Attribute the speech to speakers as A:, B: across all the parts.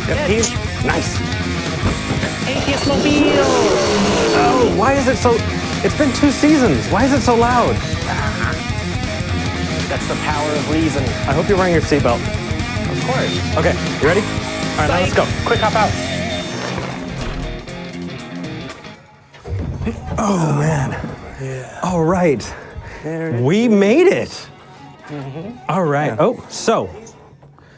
A: He's nice.
B: Atheist Mobile!
A: Oh, why is it so... It's been 2 seasons. Why is it so loud?
B: That's the power of reason.
A: I hope you're wearing your seatbelt.
B: Of course.
A: Okay, you ready? All right, now let's go.
B: Quick hop out.
A: Oh, man.
B: Yeah.
A: All right. We made it. All right. Oh, so...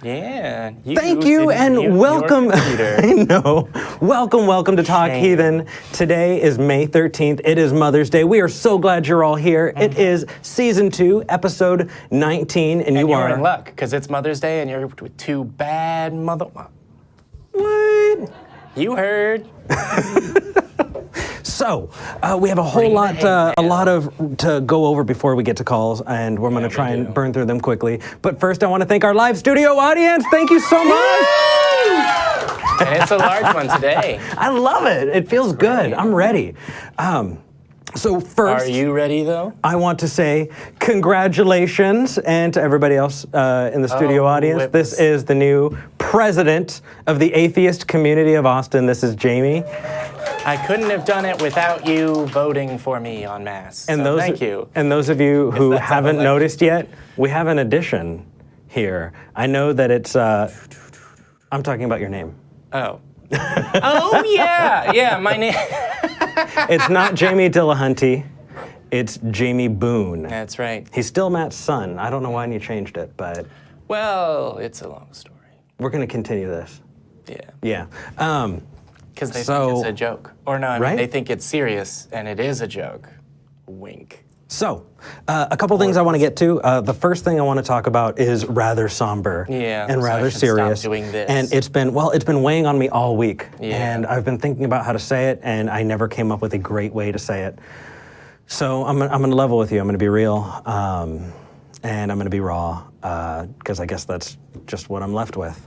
B: Yeah.
A: Thank you and welcome. I know. Welcome to Talk Heathen. Today is May 13th. It is Mother's Day. We are so glad you're all here. It is season 2, episode 19, and you are
B: in luck because it's Mother's Day and you're with 2 bad mother.
A: What?
B: You heard.
A: So we have a whole lot, to go over before we get to calls, and we're going to try and burn through them quickly. But first, I want to thank our live studio audience. Thank you so much.
B: And it's a large one today.
A: I love it. It feels good. I'm ready. So first,
B: are you ready though?
A: I want to say congratulations, and to everybody else in the studio audience. This is the new president of the Atheist Community of Austin. This is Jamie.
B: I couldn't have done it without you voting for me en masse.
A: And
B: so thank you.
A: And those of you who haven't noticed yet, we have an addition here. I know that it's, I'm talking about your name.
B: Oh. Oh, yeah, my name.
A: It's not Jamie Dillahunty, it's Jamie Boone.
B: That's right.
A: He's still Matt's son. I don't know why you changed it, but...
B: Well, it's a long story.
A: We're going to continue this.
B: Yeah.
A: Yeah.
B: Because they think it's a joke. Or no, I mean, they think it's serious, and it is a joke. Wink.
A: So, a couple things I want to get to. The first thing I want to talk about is rather somber and rather serious.
B: Stop doing this.
A: And it's been weighing on me all week.
B: Yeah.
A: And I've been thinking about how to say it, and I never came up with a great way to say it. So I'm going to level with you. I'm going to be real, and I'm going to be raw, because I guess that's just what I'm left with.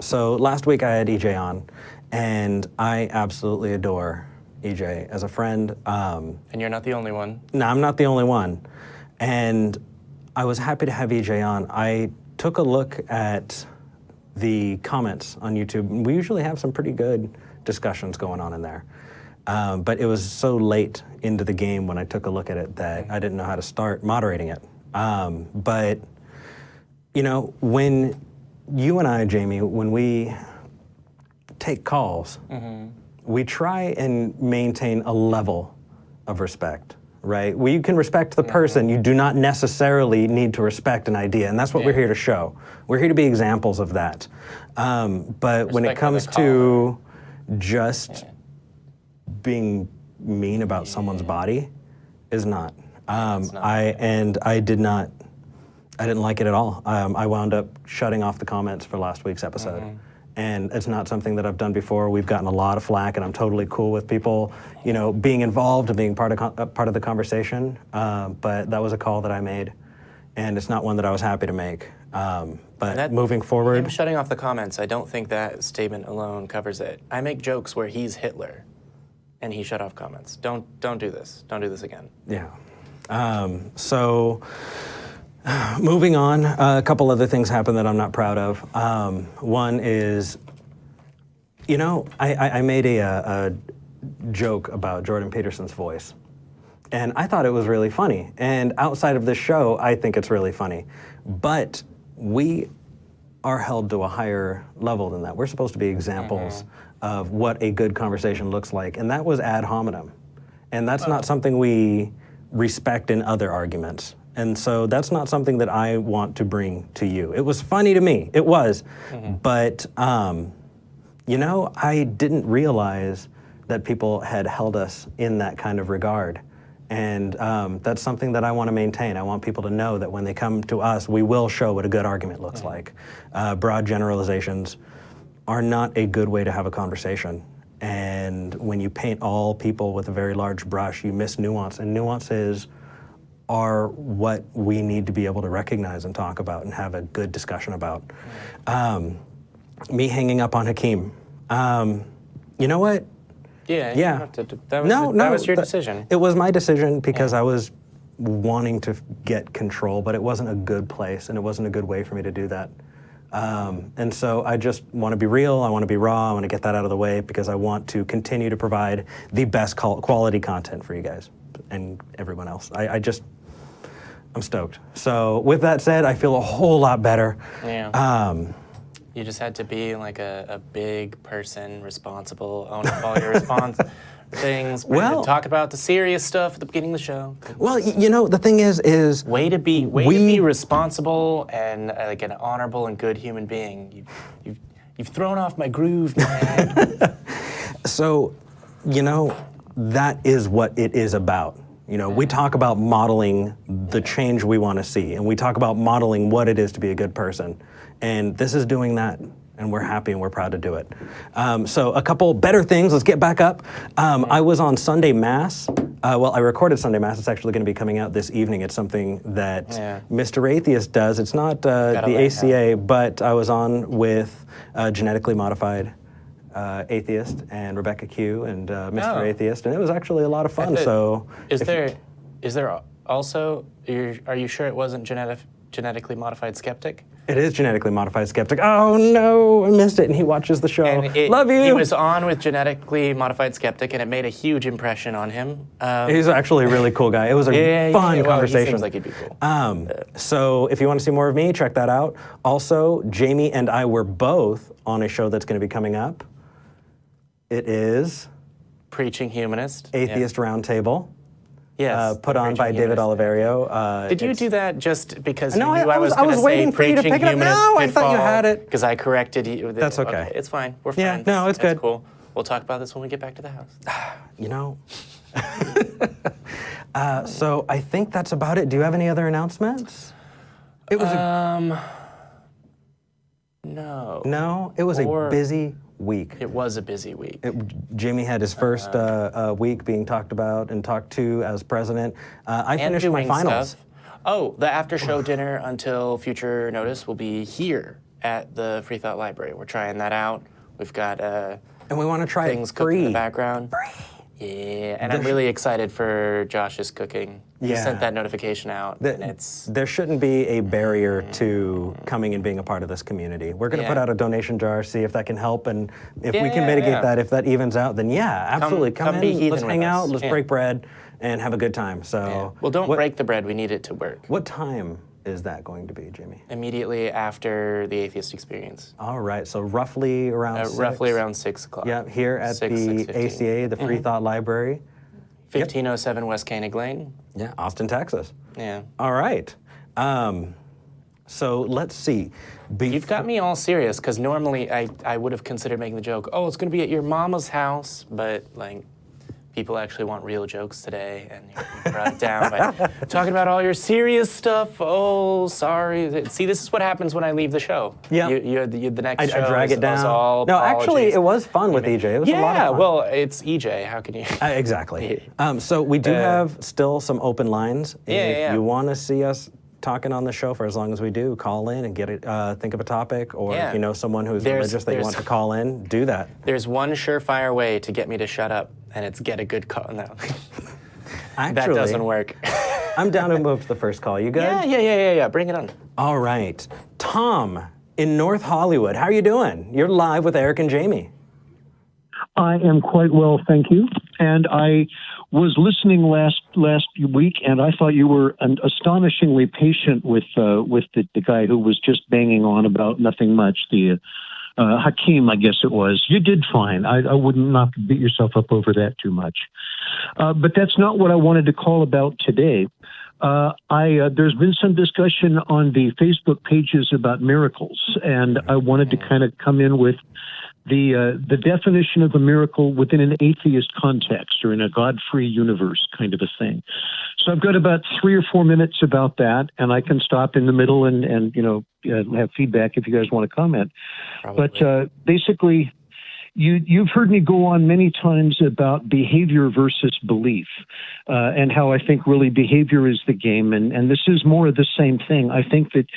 A: So last week I had EJ on, and I absolutely adore EJ as a friend.
B: And you're not the only one.
A: No, I'm not the only one. And I was happy to have EJ on. I took a look at the comments on YouTube. We usually have some pretty good discussions going on in there. But it was so late into the game when I took a look at it that I didn't know how to start moderating it. But, you know, when you and I, Jamie, when we take calls, we try and maintain a level of respect, right? Well, you can respect the person. You do not necessarily need to respect an idea, and that's what we're here to show. We're here to be examples of that. But when it comes to just being mean about someone's body, is not. I didn't like it at all. I wound up shutting off the comments for last week's episode. And it's not something that I've done before. We've gotten a lot of flack, and I'm totally cool with people, you know, being involved and being part of the conversation. But that was a call that I made, and it's not one that I was happy to make. But moving forward,
B: I'm shutting off the comments. I don't think that statement alone covers it. I make jokes where he's Hitler, and he shut off comments. Don't do this. Don't do this again.
A: Yeah. So. Moving on, a couple other things happened that I'm not proud of. One is, you know, I made a joke about Jordan Peterson's voice, and I thought it was really funny. And outside of this show, I think it's really funny. But we are held to a higher level than that. We're supposed to be examples of what a good conversation looks like, and that was ad hominem. And that's not something we respect in other arguments. And so that's not something that I want to bring to you. It was funny to me, it was. But, you know, I didn't realize that people had held us in that kind of regard. And that's something that I want to maintain. I want people to know that when they come to us, we will show what a good argument looks like. Broad generalizations are not a good way to have a conversation. And when you paint all people with a very large brush, you miss nuance. And nuances are what we need to be able to recognize and talk about and have a good discussion about. Me hanging up on Hakeem. You know what?
B: Yeah. That was your decision.
A: It was my decision because I was wanting to get control, but it wasn't a good place and it wasn't a good way for me to do that. And so I just want to be real, I want to be raw, I want to get that out of the way because I want to continue to provide the best quality content for you guys and everyone else. I'm stoked. So with that said, I feel a whole lot better.
B: Yeah. You just had to be like a big person, responsible, own up all your things.
A: Well,
B: talk about the serious stuff at the beginning of the show.
A: Well, you know, the thing is
B: way to be responsible and like an honorable and good human being. You've thrown off my groove, man.
A: So, you know, that is what it is about. You know, we talk about modeling the change we want to see, and we talk about modeling what it is to be a good person. And this is doing that, and we're happy and we're proud to do it. So a couple better things, let's get back up. I was on Sunday Mass. Well, I recorded Sunday Mass. It's actually going to be coming out this evening. It's something that Mr. Atheist does. It's not the ACA, but I was on with genetically modified Atheist and Rebecca Q and Mr. Atheist, and it was actually a lot of fun. So,
B: is there also? Are you sure it wasn't genetically modified skeptic?
A: It is genetically modified skeptic. Oh no, I missed it, and he watches the show. Love you.
B: He was on with genetically modified skeptic, and it made a huge impression on him.
A: He's actually a really cool guy. It was a fun conversation.
B: He seems like he'd be cool.
A: So if you want to see more of me, check that out. Also, Jamie and I were both on a show that's going to be coming up. It is
B: Preaching Humanist.
A: Atheist Roundtable.
B: Yes.
A: Put on by David Oliverio.
B: Did you do that just because you knew
A: I was
B: going to say
A: waiting for you to
B: Preaching
A: pick it up.
B: Humanist?
A: No, I thought you had it.
B: Because I corrected you.
A: That's okay.
B: It's fine. We're
A: Yeah,
B: friends.
A: no, it's good.
B: That's cool. We'll talk about this when we get back to the house.
A: You know. So I think that's about it. Do you have any other announcements? It was
B: no.
A: No, it was a busy week.
B: It was a busy week.
A: Jamie had his first week being talked about and talked to as president. I finished my finals.
B: Stuff. Oh, the after-show dinner until future notice will be here at the Freethought Library. We're trying that out. We've got
A: and we want to try
B: things cooking in the background. Yeah, and I'm really excited for Josh's cooking. He sent that notification out, and it's...
A: There shouldn't be a barrier to coming and being a part of this community. We're going to put out a donation jar, see if that can help, and if we can mitigate that, if that evens out, then absolutely. Come in, let's hang out, let's break bread, and have a good time. So,
B: well, don't break the bread. We need it to work.
A: What time is that going to be, Jamie?
B: Immediately after the Atheist Experience.
A: All right, so roughly around 6?
B: Roughly around 6 o'clock.
A: Yeah, here at the ACA, the Freethought Library.
B: 1507 West Koenig Lane.
A: Yeah, Austin, Texas.
B: Yeah.
A: All right. So let's see.
B: You've got me all serious, because normally I would have considered making the joke, oh, it's going to be at your mama's house, but like... People actually want real jokes today, and you brought it down by talking about all your serious stuff. Oh, sorry. See, this is what happens when I leave the show.
A: Yeah.
B: You the next show.
A: I drag it down.
B: All
A: no,
B: apologies.
A: Actually, it was fun with EJ. It was a lot of fun.
B: Well, it's EJ. How can you?
A: Exactly. So we do have still some open lines. If you want to see us talking on the show for as long as we do, call in and get it. Think of a topic, or if you know someone who's religious that you want to call in, do that.
B: There's one surefire way to get me to shut up, and it's get a good call. No,
A: actually,
B: that doesn't work.
A: I'm down to move to the first call. You good?
B: Yeah. Bring it on.
A: All right, Tom in North Hollywood. How are you doing? You're live with Eric and Jamie.
C: I am quite well, thank you. And I was listening last week, and I thought you were astonishingly patient with the guy who was just banging on about nothing much. The Hakeem, I guess it was. You did fine. I would not beat yourself up over that too much. But that's not what I wanted to call about today. There's been some discussion on the Facebook pages about miracles, and I wanted to kind of come in with the definition of a miracle within an atheist context or in a God-free universe kind of a thing. So I've got about 3 or 4 minutes about that, and I can stop in the middle and have feedback if you guys want to comment. Probably. But basically, you've heard me go on many times about behavior versus belief, and how I think really behavior is the game, and this is more of the same thing. I think that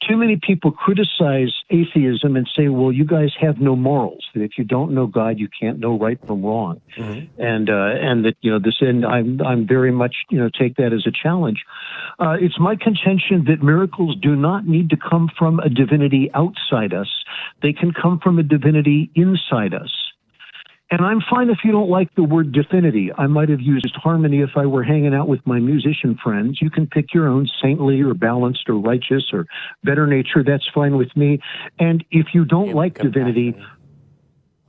C: too many people criticize atheism and say, well, you guys have no morals, that if you don't know God, you can't know right from wrong. And that, and I'm very much, take that as a challenge. It's my contention that miracles do not need to come from a divinity outside us. They can come from a divinity inside us. And I'm fine if you don't like the word divinity. I might have used harmony if I were hanging out with my musician friends. You can pick your own saintly or balanced or righteous or better nature. That's fine with me. And if you don't like divinity,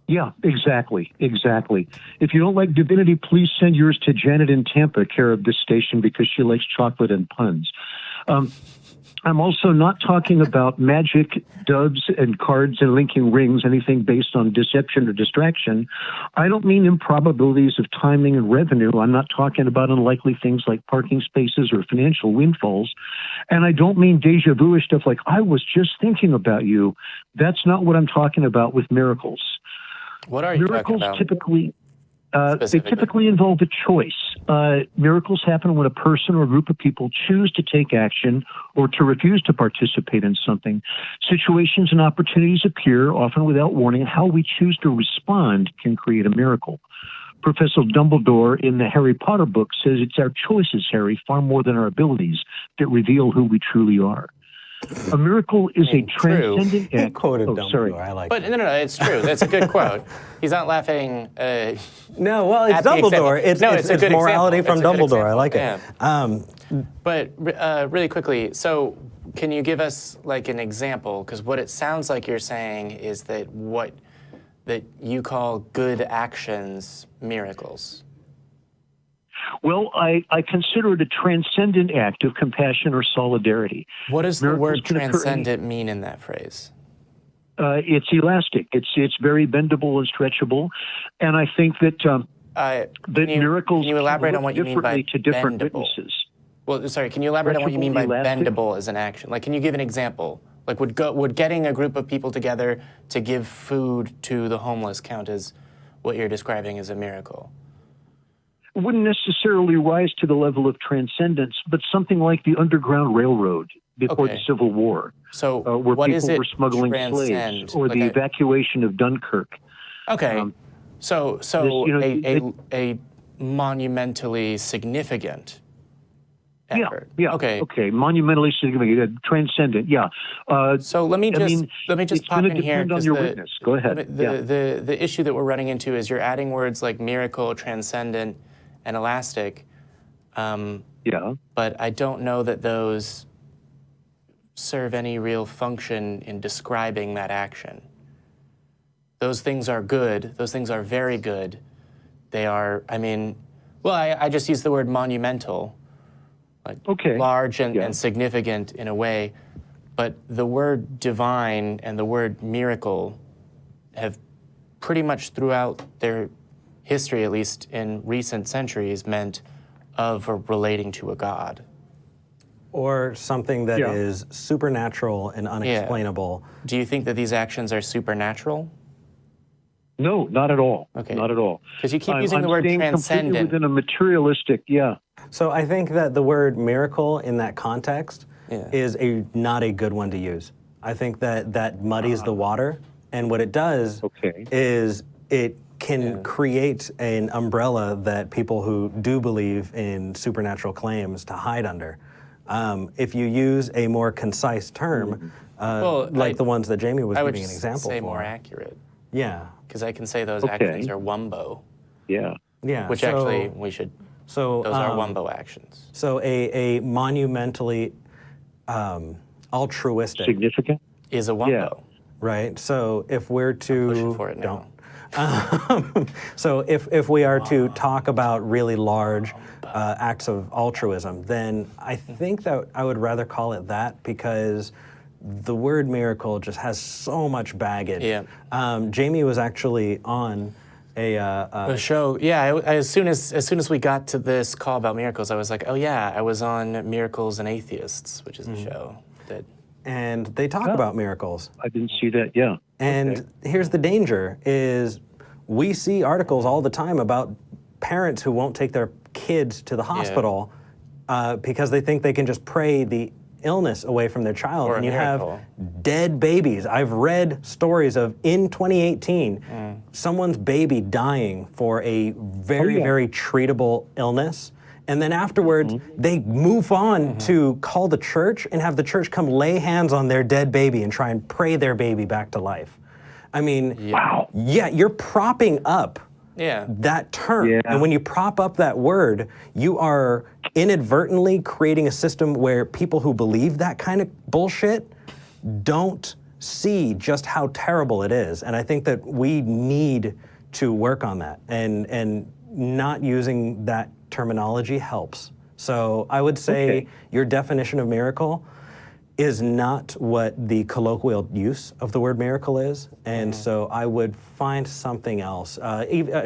C: yeah, exactly. If you don't like divinity, please send yours to Janet in Tampa, care of this station, because she likes chocolate and puns. I'm also not talking about magic, doves, and cards and linking rings, anything based on deception or distraction. I don't mean improbabilities of timing and revenue. I'm not talking about unlikely things like parking spaces or financial windfalls. And I don't mean deja vu stuff like, I was just thinking about you. That's not what I'm talking about with miracles.
B: What are you talking about?
C: They typically involve a choice. Miracles happen when a person or a group of people choose to take action or to refuse to participate in something. Situations and opportunities appear, often without warning. How we choose to respond can create a miracle. Professor Dumbledore in the Harry Potter book says it's our choices, Harry, far more than our abilities, that reveal who we truly are. A miracle is a transcendent act.
A: He quoted Dumbledore.
C: Sorry.
A: I like
B: But
A: that.
B: no, it's true. That's a good quote. He's not laughing.
A: No, well, it's
B: at the
A: Dumbledore.
B: example.
A: It's
B: a good
A: morality
B: example.
A: from
B: It's a good
A: Dumbledore. I like
B: example.
A: it.
B: But really quickly, so can you give us like an example? Because what it sounds like you're saying is that that you call good actions miracles.
C: Well, I consider it a transcendent act of compassion or solidarity.
B: What does the
C: Miracles
B: word
C: can occur
B: transcendent mean in that phrase?
C: It's elastic. It's very bendable and stretchable, and I think that miracles
B: can you elaborate
C: can
B: on
C: look
B: what you mean by
C: differently to different
B: bendable?
C: witnesses.
B: Well, sorry, can you elaborate on what you mean by
C: Stretchable, elastic?
B: bendable as an action? Like, can you give an example? Like, would getting a group of people together to give food to the homeless count as what you're describing as a miracle?
C: It wouldn't necessarily rise to the level of transcendence, but something like the Underground Railroad before the Civil War,
B: So
C: where
B: what
C: people
B: is it
C: were smuggling
B: transcend?
C: slaves, or the evacuation of Dunkirk.
B: Okay, so a monumentally significant effort.
C: Yeah. Okay. Monumentally significant, transcendent. Yeah.
B: So let me just pop in here.
C: It's going to depend on your witness. Go ahead.
B: The issue that we're running into is you're adding words like miracle, transcendent, and elastic. But I don't know that those serve any real function in describing that action. Those things are good. Those things are very good. They are, I just use the word monumental, like large and significant in a way, but the word divine and the word miracle have pretty much throughout their history, at least in recent centuries, meant of or relating to a god.
A: Or something that is supernatural and unexplainable.
B: Do you think that these actions are supernatural?
C: No, not at all.
B: Okay.
C: Not at all.
B: Because you keep using the word
C: completely
B: transcendent.
C: within a materialistic,
A: So I think that the word miracle in that context is not a good one to use. I think that muddies the water, and what it does is it can create an umbrella that people who do believe in supernatural claims to hide under. If you use a more concise term, like the ones that Jamie was giving an example for.
B: I would say more accurate.
A: Yeah.
B: Because I can say those actions are wumbo.
C: Yeah.
B: Which actually we should. So those are wumbo actions.
A: So a monumentally altruistic
C: significant
B: is a wumbo.
A: Right. So if we're to
B: I'm pushing for it now.
A: So if we are to talk about really large acts of altruism, then I think that I would rather call it that, because the word miracle just has so much baggage.
B: Yeah.
A: Jamie was actually on a
B: show. Yeah. As soon as we got to this call about miracles, I was like, oh yeah, I was on Miracles and Atheists, which is a show that.
A: And they talk about miracles.
C: I didn't see that. Yeah.
A: And here's the danger: is we see articles all the time about parents who won't take their kids to the hospital because they think they can just pray the illness away from their child,
B: Or a
A: and you
B: miracle.
A: have dead babies. I've read stories of, in 2018, someone's baby dying for a very, very treatable illness. And then afterwards, they move on to call the church and have the church come lay hands on their dead baby and try and pray their baby back to life. I mean, yeah, you're propping up that term.
C: Yeah.
A: And when you prop up that word, you are inadvertently creating a system where people who believe that kind of bullshit don't see just how terrible it is. And I think that we need to work on that, and not using that terminology helps. So I would say your definition of miracle is not what the colloquial use of the word miracle is. And so I would find something else.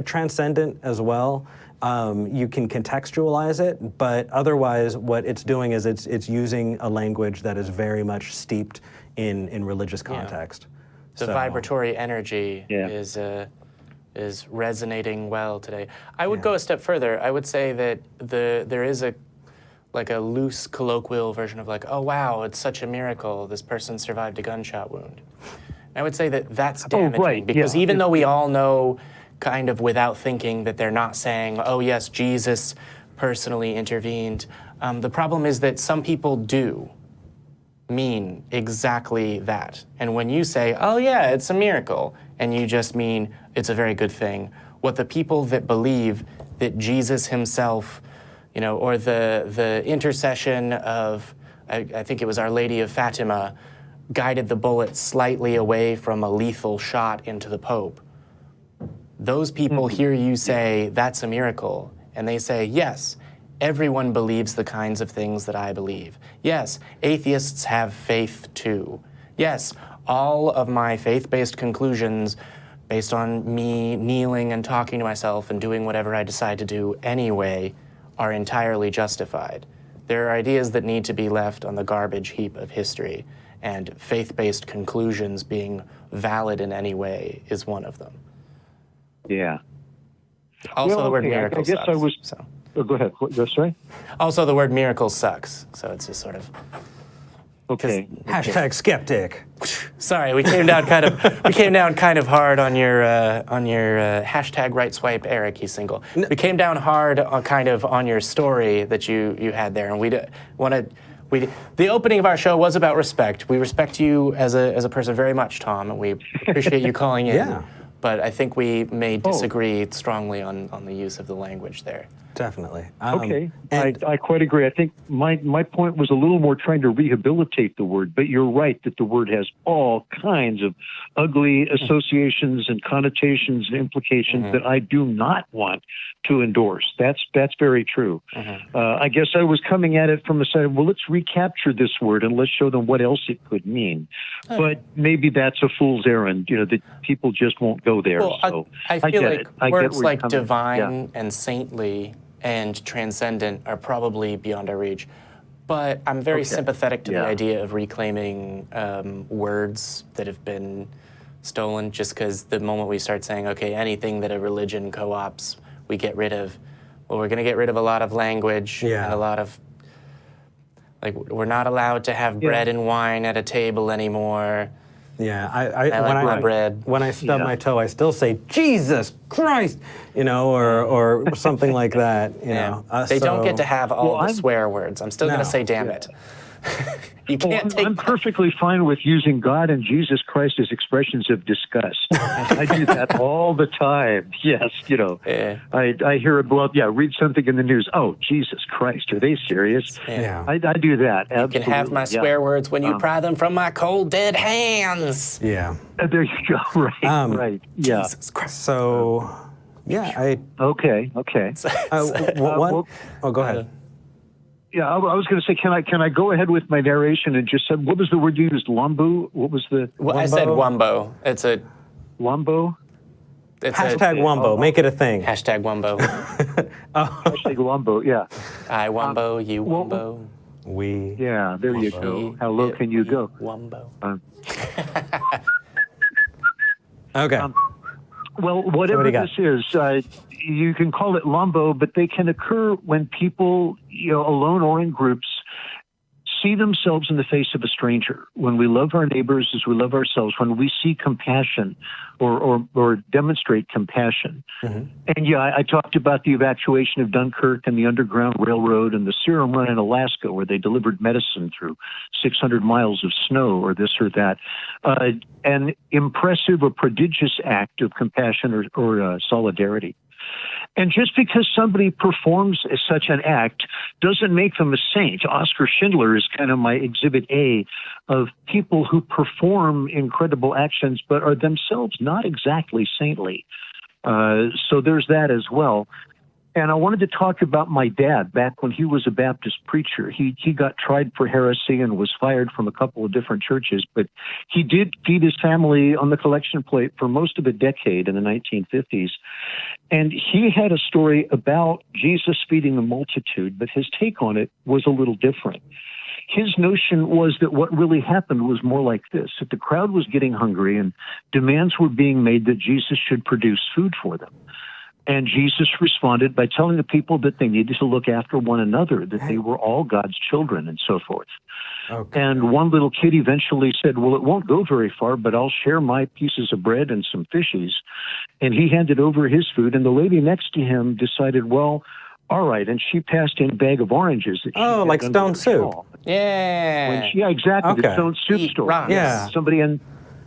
A: Transcendent as well. You can contextualize it, but otherwise what it's doing is it's using a language that is very much steeped in religious context.
B: The vibratory energy is resonating well today. I would go a step further. I would say that there is a loose colloquial version of like, oh wow, it's such a miracle this person survived a gunshot wound. I would say that that's damaging because even though we all know kind of without thinking that they're not saying, oh yes, Jesus personally intervened, the problem is that some people do mean exactly that. And when you say, oh yeah, it's a miracle, and you just mean it's a very good thing, what the people that believe that Jesus himself, or the intercession of, I think it was Our Lady of Fatima, guided the bullet slightly away from a lethal shot into the Pope. Those people hear you say, that's a miracle, and they say, yes, everyone believes the kinds of things that I believe. Yes, atheists have faith too. Yes, all of my faith-based conclusions based on me kneeling and talking to myself and doing whatever I decide to do anyway are entirely justified. There are ideas that need to be left on the garbage heap of history, and faith-based conclusions being valid in any way is one of them.
C: Yeah.
B: Also, the word miracle
C: I guess
B: sucks.
C: I was. Oh, go ahead. Sorry.
B: Also, the word miracle sucks. So it's just sort of.
C: Okay.
A: Hashtag skeptic.
B: Sorry, we came down kind of hard on your hashtag right swipe Eric. He's single. We came down hard on your story that you had there, and the opening of our show was about respect. We respect you as a person very much, Tom, and we appreciate you calling in.
A: Yeah.
B: But I think we may disagree strongly on the use of the language there.
A: Definitely.
C: Okay, I quite agree. I think my point was a little more trying to rehabilitate the word, but you're right that the word has all kinds of ugly associations and connotations and implications that I do not want to endorse. That's very true. I guess I was coming at it from the side of, well, let's recapture this word and let's show them what else it could mean. But maybe that's a fool's errand, that people just won't go there.
B: Well,
C: so
B: I feel like words like
C: coming.
B: divine and saintly and transcendent are probably beyond our reach. But I'm very sympathetic to the idea of reclaiming words that have been stolen, just because the moment we start saying, okay, anything that a religion co-ops, we get rid of. Well, we're going to get rid of a lot of language and a lot of, we're not allowed to have bread and wine at a table anymore.
A: Yeah,
B: when
A: I stub my toe, I still say Jesus Christ, or something like that.
B: They don't get to have all the swear words. I'm still going to say damn it. You can't take
C: I'm perfectly fine with using God and Jesus Christ as expressions of disgust. I do that all the time. Yes, I hear about, read something in the news. Oh, Jesus Christ, are they serious?
A: Yeah.
C: I do that. Absolutely.
B: You can have my swear words when you pry them from my cold, dead hands.
A: Yeah.
C: There you go. Right. Right. Yeah.
B: Jesus Christ.
A: So,
C: Okay.
A: Go ahead.
C: Yeah, I was going to say, can I go ahead with my narration and just say, what was the word you used? Lombo? What was the?
B: Well, I said wumbo. It's a
C: Wombo.
A: Hashtag Wumbo. Make it a thing.
B: Hashtag Wumbo.
C: Hashtag Wombo. Yeah.
B: I Wumbo. You Wumbo.
A: We.
C: Yeah. There you go. How low can you go?
B: Wumbo.
A: Okay.
C: Well, whatever this is, you can call it Lombo, but they can occur when people, alone or in groups, see themselves in the face of a stranger, when we love our neighbors as we love ourselves, when we see compassion or demonstrate compassion. And yeah, I talked about the evacuation of Dunkirk and the Underground Railroad and the Serum Run in Alaska, where they delivered medicine through 600 miles of snow or this or that. An impressive or prodigious act of compassion or solidarity. And just because somebody performs such an act doesn't make them a saint. Oskar Schindler is kind of my exhibit A of people who perform incredible actions but are themselves not exactly saintly. So there's that as well. And I wanted to talk about my dad back when he was a Baptist preacher. He got tried for heresy and was fired from a couple of different churches, but he did feed his family on the collection plate for most of a decade in the 1950s. And he had a story about Jesus feeding the multitude, but his take on it was a little different. His notion was that what really happened was more like this, that the crowd was getting hungry and demands were being made that Jesus should produce food for them. And Jesus responded by telling the people that they needed to look after one another, that they were all God's children and so forth. Okay. And one little kid eventually said, well, it won't go very far, but I'll share my pieces of bread and some fishies. And he handed over his food, and the lady next to him decided, well, all right. And she passed in a bag of oranges. That
A: she like stone soup.
B: Yeah.
C: Yeah, exactly. The stone soup story.
B: Yeah.
C: Somebody in...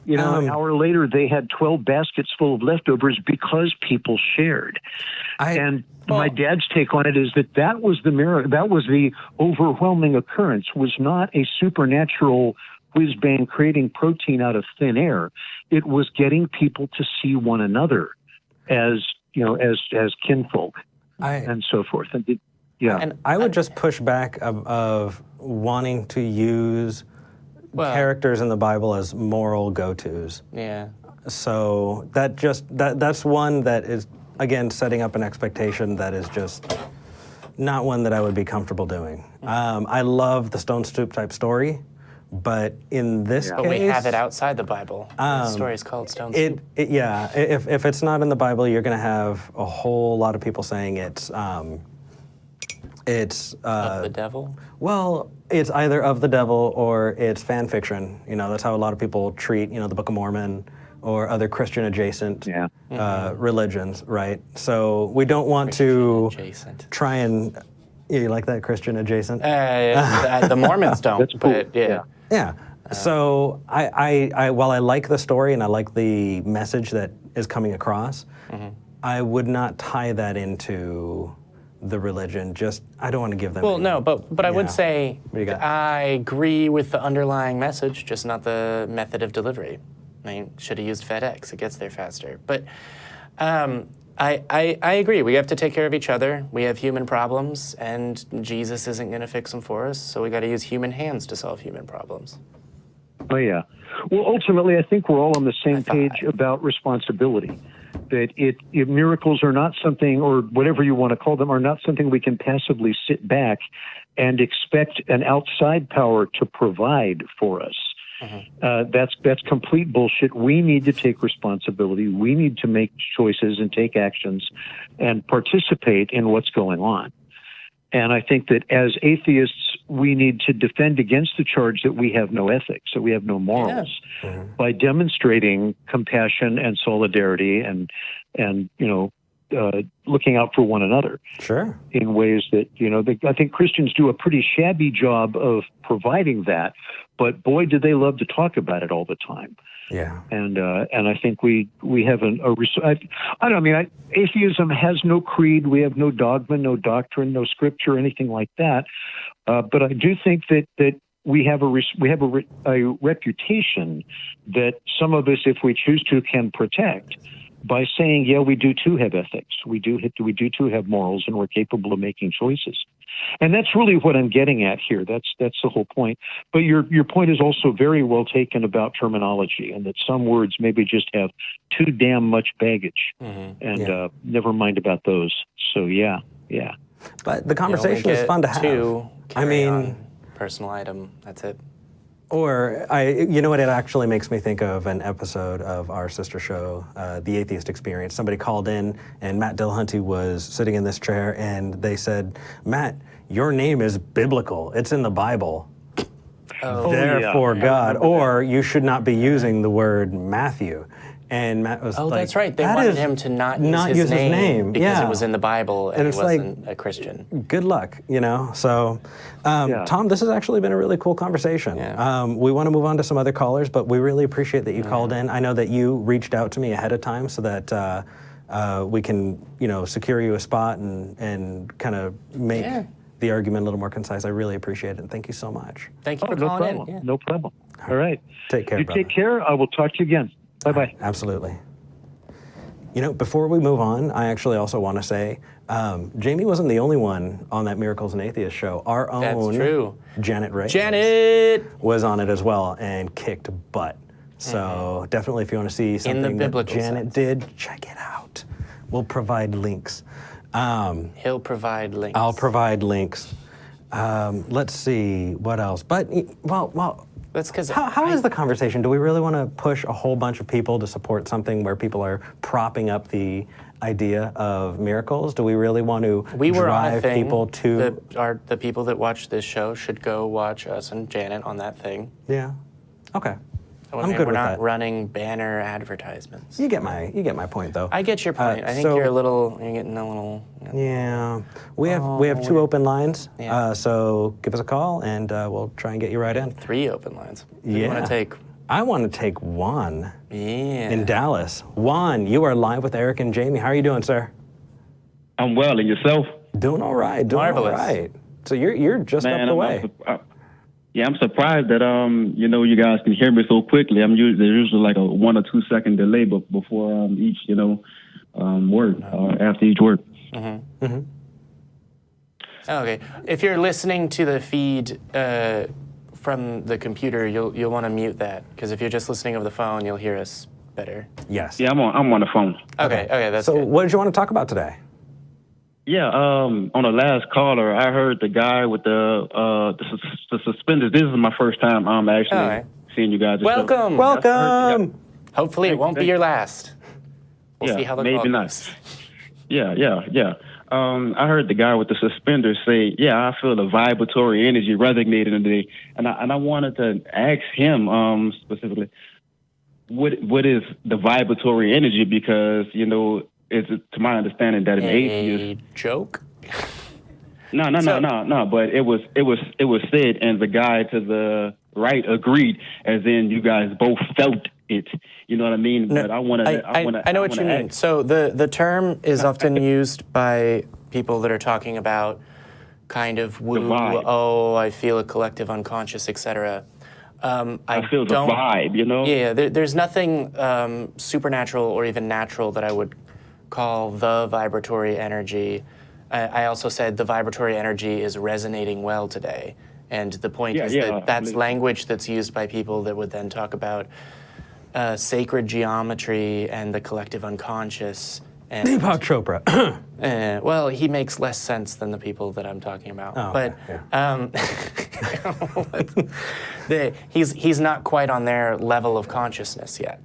C: You know, an hour later, they had 12 baskets full of leftovers because people shared. My dad's take on it is that was the miracle. That was the overwhelming occurrence. Was not a supernatural whiz bang creating protein out of thin air. It was getting people to see one another as as kinfolk and so forth. And
A: and I would just push back of wanting to use characters in the Bible as moral go-tos.
B: Yeah.
A: So that's one that is, again, setting up an expectation that is just not one that I would be comfortable doing. I love the stone soup type story, but in this case...
B: But we have it outside the Bible. The story is called stone soup.
A: If it's not in the Bible, you're going to have a whole lot of people saying it's of
B: the devil?
A: Well, it's either of the devil or it's fan fiction. You know, that's how a lot of people treat, the Book of Mormon or other Christian adjacent religions, right? So we don't want to try and, you like that, Christian adjacent?
B: The Mormons don't,
C: That's cool.
B: but yeah.
A: Yeah. So I while I like the story and I like the message that is coming across, I would not tie that into the religion. I don't want to give them.
B: Well, no, but I would say I agree with the underlying message, just not the method of delivery. I mean, should have used FedEx. It gets there faster. But I agree. We have to take care of each other. We have human problems, and Jesus isn't going to fix them for us. So we got to use human hands to solve human problems.
C: Oh yeah. Well, ultimately, I think we're all on the same page about responsibility. That miracles are not something, or whatever you want to call them, are not something we can passively sit back and expect an outside power to provide for us. That's complete bullshit. We need to take responsibility. We need to make choices and take actions and participate in what's going on. And I think that as atheists, we need to defend against the charge that we have no ethics, that we have no morals, by demonstrating compassion and solidarity and looking out for one another. Sure. In ways that, I think Christians do a pretty shabby job of providing that, but boy, do they love to talk about it all the time. Yeah. And I think we have atheism has no creed. We have no dogma, no doctrine, no scripture, anything like that. But I do think that we have a reputation that some of us, if we choose to, can protect by saying, yeah, we do too have ethics. We do too have morals, and we're capable of making choices. And that's really what I'm getting at here. That's the whole point. But your point is also very well taken about terminology, and that some words maybe just have too damn much baggage, and never mind about those. So yeah.
A: But the conversation is fun to have.
B: Personal item. That's it.
A: Or, you know what, it actually makes me think of an episode of our sister show, The Atheist Experience. Somebody called in, and Matt Dillahunty was sitting in this chair, and they said, Matt, your name is biblical. It's in the Bible. therefore
C: yeah.
A: God, or you should not be using the word Matthew. And Matt was like,
B: that's right. They
A: "That
B: wanted
A: is
B: him to not
A: use
B: his
A: his name
B: because
A: yeah.
B: it was in the Bible and he
A: it's like,
B: wasn't a Christian.
A: Good luck, you know? So, Tom, this has actually been a really cool conversation.
B: Yeah.
A: We want to move on to some other callers, but we really appreciate that you called in. I know that you reached out to me ahead of time so that we can, secure you a spot and kind of make the argument a little more concise. I really appreciate it, and thank you so much.
B: Thank you for
C: no
B: calling
C: problem.
B: in. Yeah.
C: No problem. All right.
A: Take care,
C: You
A: brother.
C: take care. I will talk to you again. Bye-bye.
A: Absolutely. Before we move on, I actually also want to say, Jamie wasn't the only one on that Miracles and Atheists show. Our own
B: That's true.
A: Janet Ray was on it as well and kicked butt. So definitely, if you want to see something that Janet did, check it out. We'll provide links.
B: He'll provide links.
A: I'll provide links. Let's see what else. But
B: That's because
A: how is the conversation? Do we really want to push a whole bunch of people to support something where people are propping up the idea of miracles? Do we really want to drive people to
B: the people that watch this show should go watch us and Janet on that thing.
A: Yeah. Okay. I'm good
B: We're
A: with
B: not
A: that.
B: running banner advertisements.
A: You get my point though.
B: I get your point. I think
A: so-
B: you're getting a little.
A: Yeah. We have two open lines.
B: Yeah.
A: So give us a call and we'll try and get you right in.
B: 3 open lines. Who do
A: Yeah.
B: you want to take?
A: I want to take Juan in
B: Yeah.
A: Dallas. Juan, you are live with Eric and Jamie. How are you doing, sir?
D: I'm well, and yourself?
A: Doing all right. Doing
B: Marvelous.
A: all right. So you're just up the way.
D: I'm surprised that you guys can hear me so quickly. There's usually like a 1 or 2 second delay before each word after each word.
B: Okay. If you're listening to the feed from the computer, you'll want to mute that because if you're just listening over the phone, you'll hear us better.
A: Yes.
D: Yeah, I'm on the phone.
B: Okay. That's
A: So
B: good.
A: what did you want to talk about today?
D: Yeah, on the last caller, I heard the guy with the suspenders. This is my first time actually
B: All right.
D: seeing you guys.
B: Welcome.
A: Welcome.
B: Hopefully it won't be your last. We'll see how the
D: maybe
B: call
D: not.
B: goes.
D: Yeah. I heard the guy with the suspenders say, "Yeah, I feel the vibratory energy resonating today," and I wanted to ask him specifically, what is the vibratory energy? Because it's to my understanding that an atheist.
B: A joke?
D: No. But it was said, and the guy to the right agreed, as in you guys both felt it. You know what I mean?
B: No,
D: but I
B: know what you mean. So the term is often used by people that are talking about kind of woo,
D: vibe.
B: oh, I feel a collective unconscious, etc.
D: I feel the vibe,
B: Yeah, there's nothing supernatural or even natural that I would call the vibratory energy. I also said the vibratory energy is resonating well today. And the point is that's language that's used by people that would then talk about sacred geometry and the collective unconscious. And,
A: Deepak Chopra.
B: well, he makes less sense than the people that I'm talking about.
A: Oh,
B: But he's not quite on their level of consciousness yet.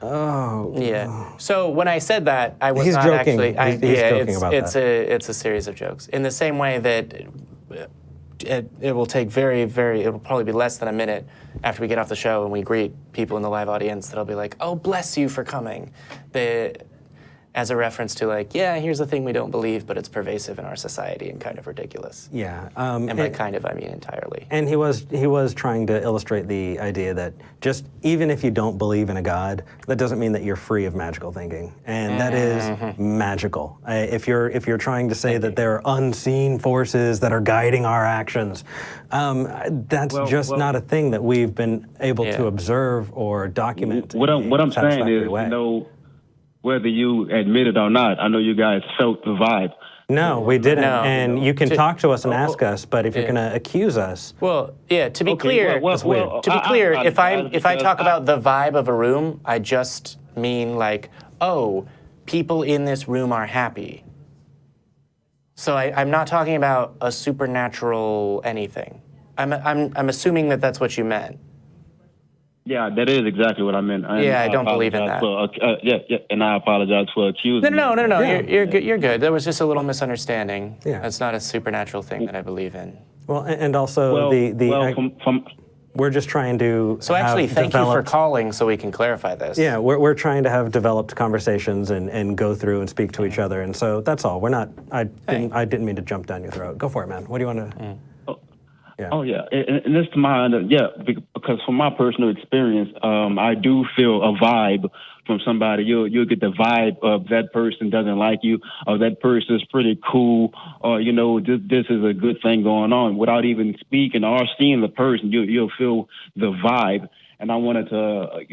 A: Oh.
B: Yeah. So when I said that, I was
A: He's
B: not
A: joking.
B: actually.
A: He's joking about
B: it's
A: that.
B: it's a series of jokes. In the same way that it will take it will probably be less than a minute after we get off the show and we greet people in the live audience that'll be like, "Oh, bless you for coming," as a reference to like, yeah, here's the thing we don't believe, but it's pervasive in our society and kind of ridiculous.
A: Yeah.
B: And by kind of, I mean entirely.
A: And he was trying to illustrate the idea that just even if you don't believe in a God, that doesn't mean that you're free of magical thinking, and that is magical. If you're trying to say that there are unseen forces that are guiding our actions, that's not a thing that we've been able to observe or document.
D: What I'm saying is,
A: way.
D: Whether you admit it or not, I know you guys felt the vibe.
A: No, we didn't.
B: No.
A: And you can talk to us and ask us, but if you're going to accuse us,
B: Well, yeah. To be clear, if I talk about the vibe of a room, I just mean like, oh, people in this room are happy. So I'm not talking about a supernatural anything. I'm assuming that that's what you meant.
D: Yeah, that is exactly what I meant.
B: I don't believe in that.
D: And I apologize for accusing you.
B: No.
A: Yeah.
B: You're good. You're good. There was just a little misunderstanding.
A: Yeah.
B: It's not a supernatural thing that I believe in.
A: well, and also We're just trying to
B: So actually, thank you for
A: developed-
B: calling so we can clarify this.
A: Yeah, we're trying to have developed conversations and go through and speak to each other, and so that's all. We're not. I didn't mean to jump down your throat. Go for it, man. What do you want to? Yeah.
D: Oh yeah, and this to my because from my personal experience, I do feel a vibe from somebody. You'll get the vibe of that person doesn't like you, or that person is pretty cool, or this is a good thing going on without even speaking or seeing the person. You'll feel the vibe, and I wanted to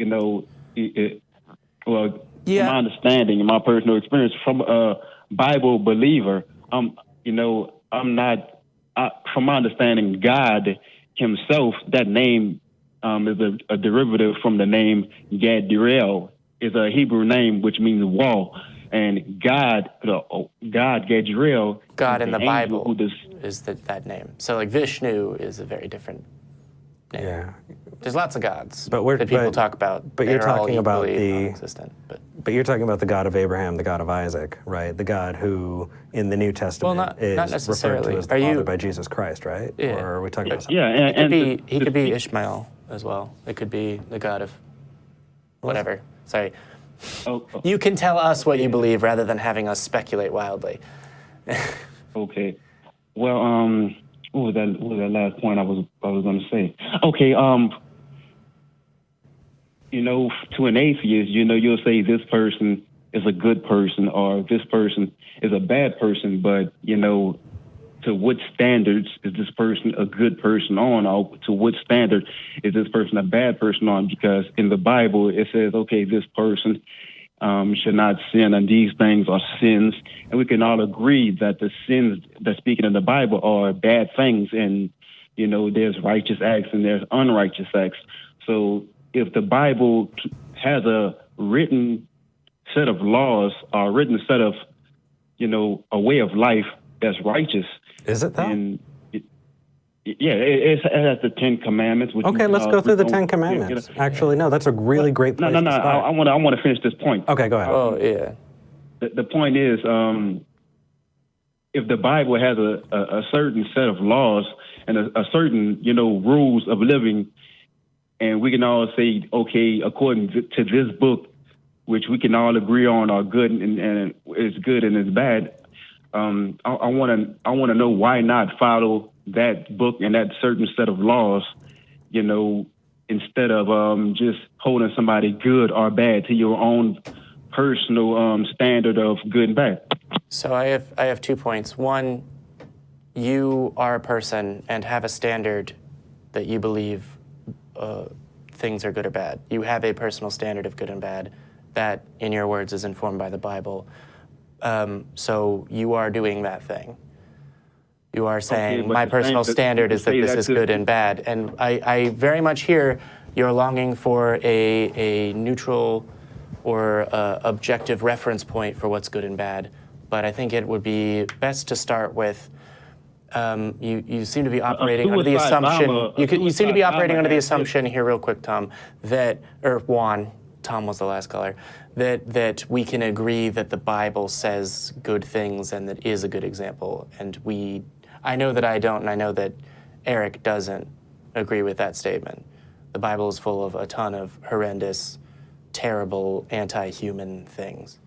D: my understanding and my personal experience from a Bible believer, I'm not. From my understanding, God himself, that name is a derivative from the name Gadriel. It's a Hebrew name which means wall. And God Gadriel,
B: God in the Bible
D: who
B: is that name. So like Vishnu is a very different name.
A: Yeah.
B: There's lots of gods
A: But
B: that people talk about.
A: But you're
B: They're all
A: talking about
B: equally
A: the
B: non-existent,
A: But you're talking about the God of Abraham, the God of Isaac, right? The God who, in the New Testament,
B: not
A: is referred
B: necessarily.
A: to as the Father by Jesus Christ, right?
B: Yeah.
A: Or are we talking about something?
D: Yeah,
B: he could be Ishmael as well. It could be the God of whatever. Sorry. You can tell us what you believe rather than having us speculate wildly.
D: Okay. Well, what was that last point I was going to say? Okay. To an atheist, you'll say this person is a good person or this person is a bad person, but to what standards is this person a good person on, or to what standard is this person a bad person on? Because in the Bible it says, okay, this person should not sin, and these things are sins, and we can all agree that the sins that speaking in the Bible are bad things, and there's righteous acts and there's unrighteous acts. So if the Bible has a written set of laws or a written set of a way of life that's righteous,
A: is it though?
D: And it has the 10 Commandments. Which
A: Okay, let's go through the 10 Commandments. Actually, no, that's a really great place
D: No.
A: to start.
D: I want to finish this point.
A: Okay, go ahead.
B: Oh, yeah.
D: The point is, if the Bible has a certain set of laws and a certain rules of living, and we can all say, okay, according to this book, which we can all agree on are good and is good and is bad. I want to know why not follow that book and that certain set of laws, instead of just holding somebody good or bad to your own personal standard of good and bad.
B: So I have 2 points. One, you are a person and have a standard that you believe things are good or bad. You have a personal standard of good and bad that, in your words, is informed by the Bible. So you are doing that thing. You are saying, my personal standard is that this is good and bad. And I very much hear you're longing for a neutral or objective reference point for what's good and bad. But I think it would be best to start with, you seem to be operating under the assumption, you seem to be operating under the assumption here real quick, Tom, or Juan, Tom was the last caller, that we can agree that the Bible says good things and that is a good example. And I know that I don't, and I know that Eric doesn't agree with that statement. The Bible is full of a ton of horrendous, terrible, anti-human things.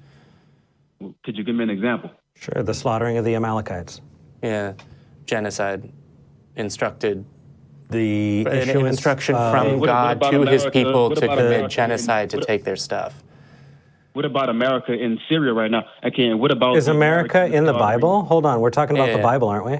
D: Could you give me an example?
A: Sure, the slaughtering of the Amalekites.
B: Yeah, genocide, instructed.
A: The
B: An instruction from God to his people to commit genocide to take their stuff.
D: What about America in Syria right now? Okay, and what about...
A: Is America in the Bible? Hold on, we're talking about the Bible, aren't we?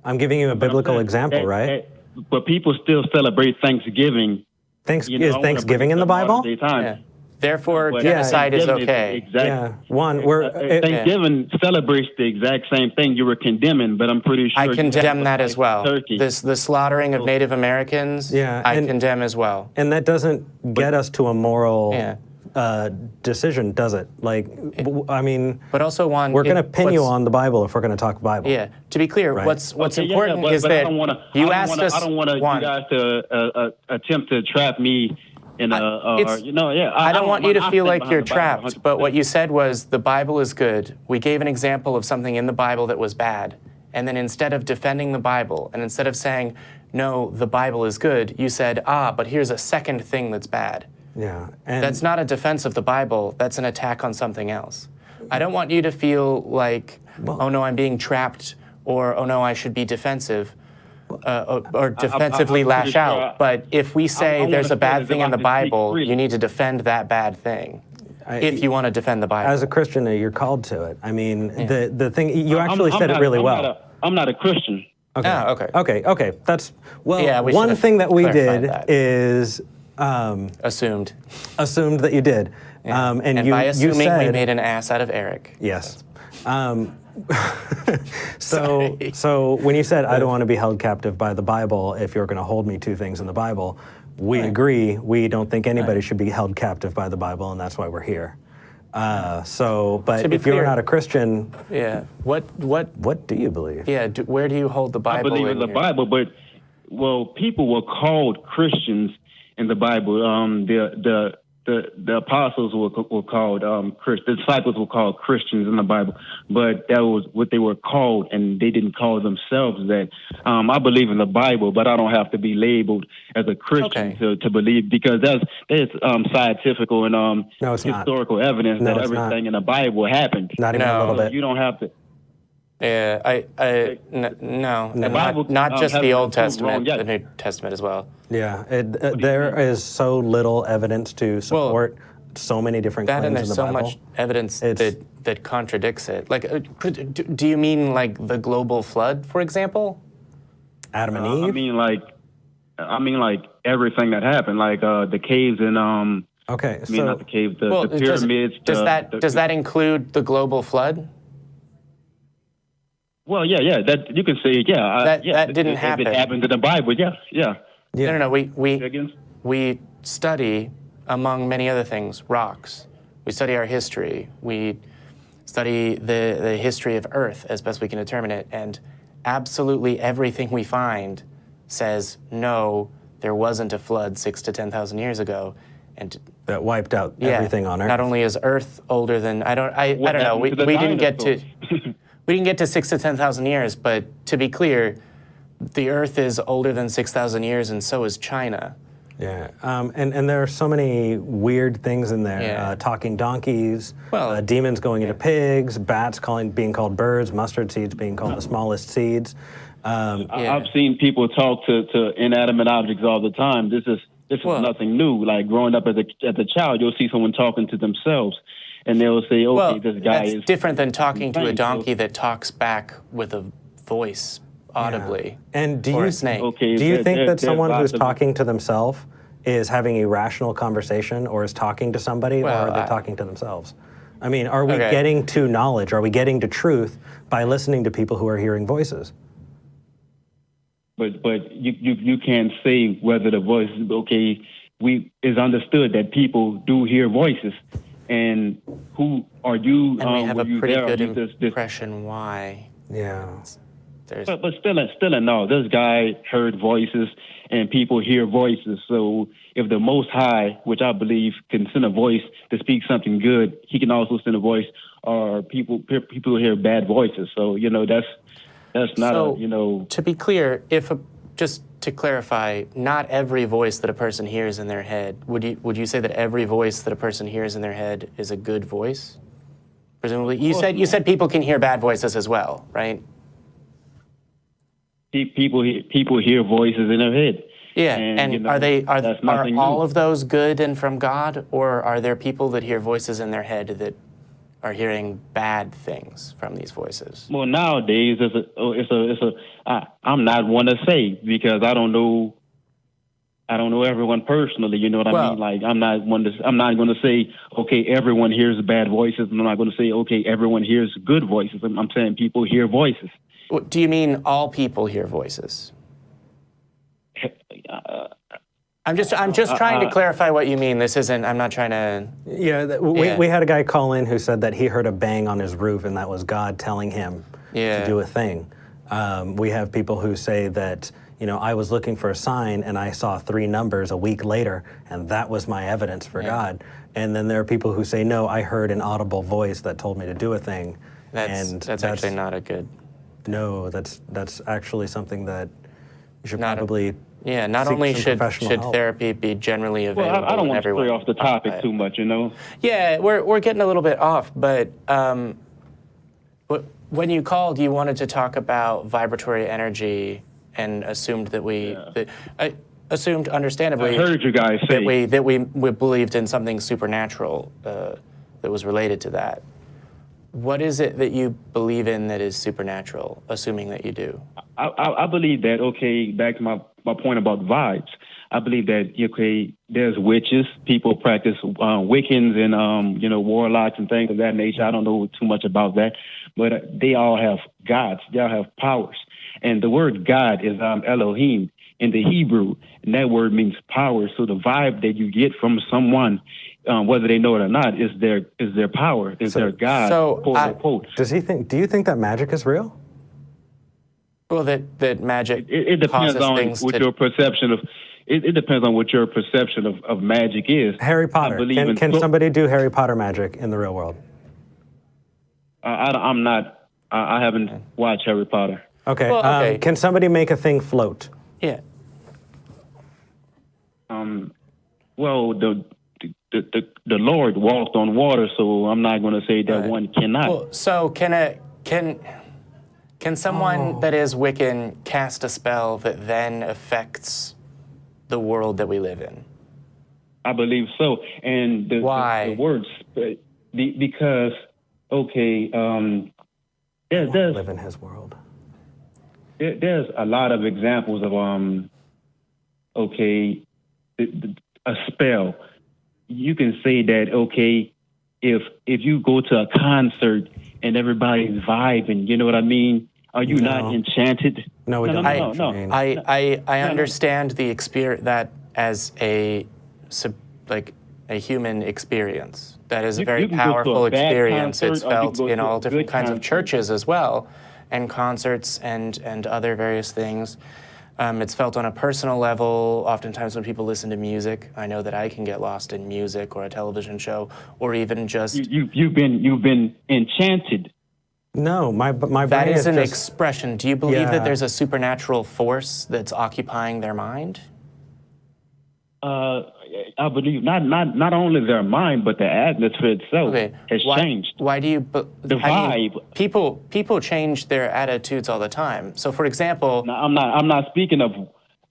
A: I'm giving you a biblical example, right?
D: But people still celebrate Thanksgiving.
A: Is Thanksgiving in the Bible?
B: Yeah. Therefore, genocide is okay.
A: Yeah, Juan,
D: Thanksgiving celebrates the exact same thing you were condemning, but I'm pretty sure...
B: I condemn that as well.
D: Turkey.
B: The slaughtering of Native Americans, I condemn as well.
A: And that doesn't get us to a moral decision, does it? I mean...
B: But also, Juan...
A: We're going to pin you on the Bible if we're going to talk Bible.
B: Yeah, to be clear,
A: right?
B: what's important is that you asked us...
D: I don't want you guys to attempt to trap me in
B: I don't want you to feel like you're trapped, but what you said was the Bible is good. We gave an example of something in the Bible that was bad. And then instead of defending the Bible, and instead of saying no, the Bible is good, you said, but here's a second thing that's bad.
A: Yeah. And
B: That's not a defense of the Bible. That's an attack on something else. I don't want you to feel like, oh no, I'm being trapped, or oh no, I should be defensive, or defensively lash out. But if we say there's a bad thing in the Bible, you need to defend that bad thing. If you want to defend the Bible.
A: As a Christian, you're called to it. I mean, the thing, you actually said it really well.
D: I'm not a Christian.
A: Okay.
B: Oh, okay.
A: Okay. That's, well,
B: Yeah, we
A: one
B: should have
A: thing that we
B: clarified
A: did
B: that.
A: is
B: Assumed.
A: assumed that you did.
B: And
A: you,
B: by
A: you
B: assuming,
A: said,
B: we made an ass out of Eric.
A: yes. So when you said, I don't want to be held captive by the Bible, if you're going to hold me to things in the Bible, we agree. We don't think anybody should be held captive by the Bible, and that's why we're here. But
B: To be
A: if you're
B: clear-
A: not a Christian,
B: Yeah.
A: what do you believe?
B: Yeah. Where do you hold the
D: I
B: Bible?
D: believe in the
B: your-
D: Bible, but people were called Christians in the Bible. The apostles were called the disciples were called Christians in the Bible, but that was what they were called, and they didn't call themselves that. I believe in the Bible, but I don't have to be labeled as a Christian to believe, because there's scientific and
A: No, it's not.
D: historical evidence
A: No,
D: that
A: it's not.
D: everything in the Bible happened.
A: Not even a
B: No.
A: little bit.
D: You don't have to.
B: Yeah, no, and
D: Bible,
B: not just
D: has
B: the
D: been
B: Old
D: proved
B: Testament,
D: wrong, yeah.
B: the New Testament as well.
A: Yeah, there is so little evidence to support so many different
B: That, and
A: claims in
B: there's
A: the
B: so
A: Bible.
B: much evidence
A: It's-
B: that contradicts it. Like, do you mean like the global flood, for example?
A: Adam and
D: I
A: Eve.
D: mean like everything that happened, like the caves and
A: Okay,
D: I mean,
A: so
D: not the caves, the pyramids.
B: Does that include the global flood?
D: Well, yeah, that you can say,
B: That didn't
D: if
B: happen.
D: It happened in the Bible, yeah.
A: yeah.
B: No.
D: Again?
B: We study, among many other things, rocks. We study our history. We study the history of Earth as best we can determine it, and absolutely everything we find says no, there wasn't a flood 6,000 to 10,000 years ago, and
A: that wiped out
B: yeah,
A: everything on Earth.
B: Not only is Earth older than I don't know. We
D: happened to the
B: didn't get to
D: dinosaurs?
B: we didn't get to 6,000 to 10,000 years, but to be clear, the Earth is older than 6,000 years, and so is China.
A: Yeah, and there are so many weird things in there.
B: Yeah.
A: Talking donkeys,
B: Well,
A: demons going into pigs, bats being called birds, mustard seeds being called the smallest seeds.
D: I've seen people talk to inanimate objects all the time. This is nothing new. Like growing up as a child, you'll see someone talking to themselves, and they'll say, "Okay, this guy
B: that's
D: is
B: different than talking to a
D: insane."
B: donkey that talks back with a voice audibly.
A: And do
B: or
A: you
B: a snake?
D: Okay,
A: do you think that
D: there's
A: someone who's
D: lots of-
A: talking to themselves is having a rational conversation, or is talking to somebody, or
B: Well,
A: are they talking to themselves? I mean, are we
B: Okay.
A: getting to knowledge? Are we getting to truth by listening to people who are hearing voices?
D: But you can't say whether the voice is okay. It's understood that people do hear voices, and who are you?
B: And we have
D: were
B: a
D: you
B: pretty
D: there?
B: good
D: You just-
B: impression why.
A: Yeah.
B: There's,
D: But still in all, this guy heard voices, and people hear voices. So if the Most High, which I believe can send a voice to speak something good, He can also send a voice, or people hear bad voices. So that's not
B: So, to be clear, just to clarify, not every voice that a person hears in their head, would you say that every voice that a person hears in their head is a good voice? Presumably, you said people can hear bad voices as well, right?
D: People hear voices in their head.
B: Yeah, and
D: that's
B: are
D: nothing
B: all
D: new.
B: of those good and from God, or are there people that hear voices in their head that are hearing bad things from these voices?
D: Well, nowadays I'm not one to say, because I don't know everyone personally. You know what I mean? Like I'm not going to say, okay, everyone hears bad voices. I'm not going to say, okay, everyone hears good voices. I'm saying people hear voices.
B: Do you mean all people hear voices? I'm just trying to clarify what you mean. This isn't. I'm not trying to.
A: Yeah, we had a guy call in who said that he heard a bang on his roof, and that was God telling him to do a thing. We have people who say that, I was looking for a sign and I saw 3 numbers a week later, and that was my evidence for God. And then there are people who say, no, I heard an audible voice that told me to do a thing.
B: That's actually not a good.
A: No, that's actually something that You should
B: Not
A: probably
B: not
A: seek
B: only
A: some
B: should
A: professional help.
B: therapy be generally available.
D: Well, I don't
B: and
D: want to
B: everyone
D: stray off the
B: can talk
D: topic
B: about
D: too
B: it.
D: much, you know.
B: Yeah, we're getting a little bit off, but when you called, you wanted to talk about vibratory energy and assumed that I assumed understandably
D: I heard you guys say
B: that we believed in something supernatural that was related to that. What is it that you believe in that is supernatural, assuming that you do?
D: I believe that, okay, back to my point about vibes. I believe that, okay, there's witches, people practice Wiccans and, warlocks and things of that nature. I don't know too much about that, but they all have gods. They all have powers. And the word God is Elohim in the Hebrew, and that word means power. So the vibe that you get from someone, whether they know it or not, is their power, is their God, quote unquote.
A: Do you think that magic is real?
B: Well, that magic
D: It depends
B: causes
D: on
B: things
D: what
B: to...
D: your perception of. It depends on what your perception of magic is.
A: Harry Potter.
D: I believe
A: Can somebody do Harry Potter magic in the real world?
D: I'm not. I haven't watched Harry Potter.
A: Okay.
B: Well, okay.
A: Can somebody make a thing float?
B: Yeah.
D: Well, the Lord walked on water, so I'm not going to say that one cannot.
B: Well, so can someone that is Wiccan cast a spell that then affects the world that we live in?
D: I believe so. And
B: Why?
D: The words, because, okay, there's
A: Live in his world.
D: there's a lot of examples of a spell. You can say that, okay, if you go to a concert and everybody's vibing, you know what I mean? Are you not enchanted?
A: No, we don't.
D: No.
B: I understand the experience that as a human experience. That is a very
D: you can go to a
B: powerful
D: bad
B: experience.
D: concert,
B: It's
D: or you can
B: felt
D: go
B: in
D: to
B: all
D: a
B: different
D: good
B: kinds of
D: concert.
B: churches as well, and concerts and other various things. It's felt on a personal level. Oftentimes when people listen to music, I know that I can get lost in music or a television show, or even just...
D: You've been enchanted.
A: No, my brain
B: That is
A: is
B: an
A: just,
B: expression. Do you believe
A: Yeah.
B: that there's a supernatural force that's occupying their mind?
D: I believe not only their mind, but the atmosphere itself has changed.
B: Why do you...
D: The vibe.
B: People change their attitudes all the time. So, for example...
D: Now, I'm not speaking of,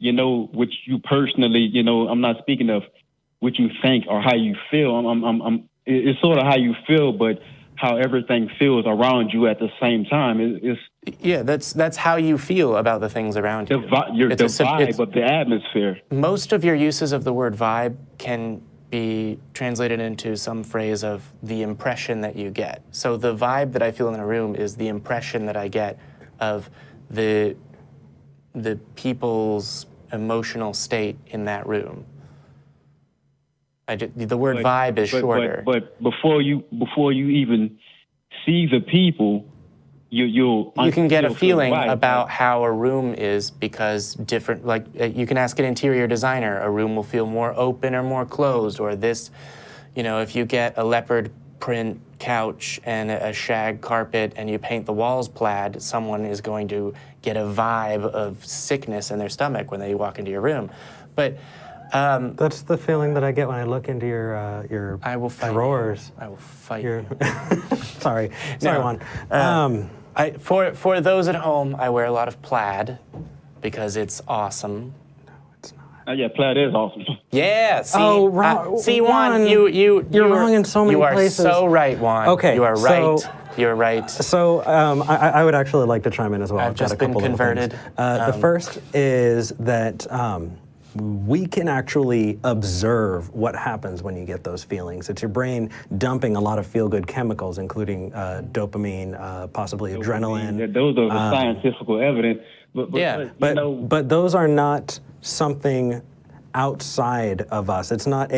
D: which you personally, I'm not speaking of what you think or how you feel. It's sort of how you feel, but how everything feels around you at the same time.
B: Yeah, that's how you feel about the things around you.
D: The vibe of the atmosphere.
B: Most of your uses of the word vibe can be translated into some phrase of the impression that you get. So the vibe that I feel in a room is the impression that I get of the people's emotional state in that room. The word vibe is shorter.
D: But before you even see the people, you
B: can get a feeling
D: vibe,
B: about how a room is because different, you can ask an interior designer, a room will feel more open or more closed, or this, if you get a leopard print couch and a shag carpet and you paint the walls plaid, someone is going to get a vibe of sickness in their stomach when they walk into your room. But
A: that's the feeling that I get when I look into your
B: I will fight
A: drawers.
B: I will fight you.
A: Sorry,
B: No.
A: Juan.
B: For those at home, I wear a lot of plaid because it's awesome.
D: Yeah, plaid is awesome.
B: Yeah. See,
A: wrong.
B: see,
A: Juan,
B: Juan, you're
A: wrong in so many places.
B: You are so right, Juan.
A: Okay,
B: you are
A: so-
B: right. You're right.
A: So I would actually like to chime in as well.
B: I've just been converted.
A: The first is that we can actually observe what happens when you get those feelings. It's your brain dumping a lot of feel-good chemicals, including dopamine, possibly adrenaline.
D: Yeah, those are the scientific evidence.
A: But those are not something outside of us. It's not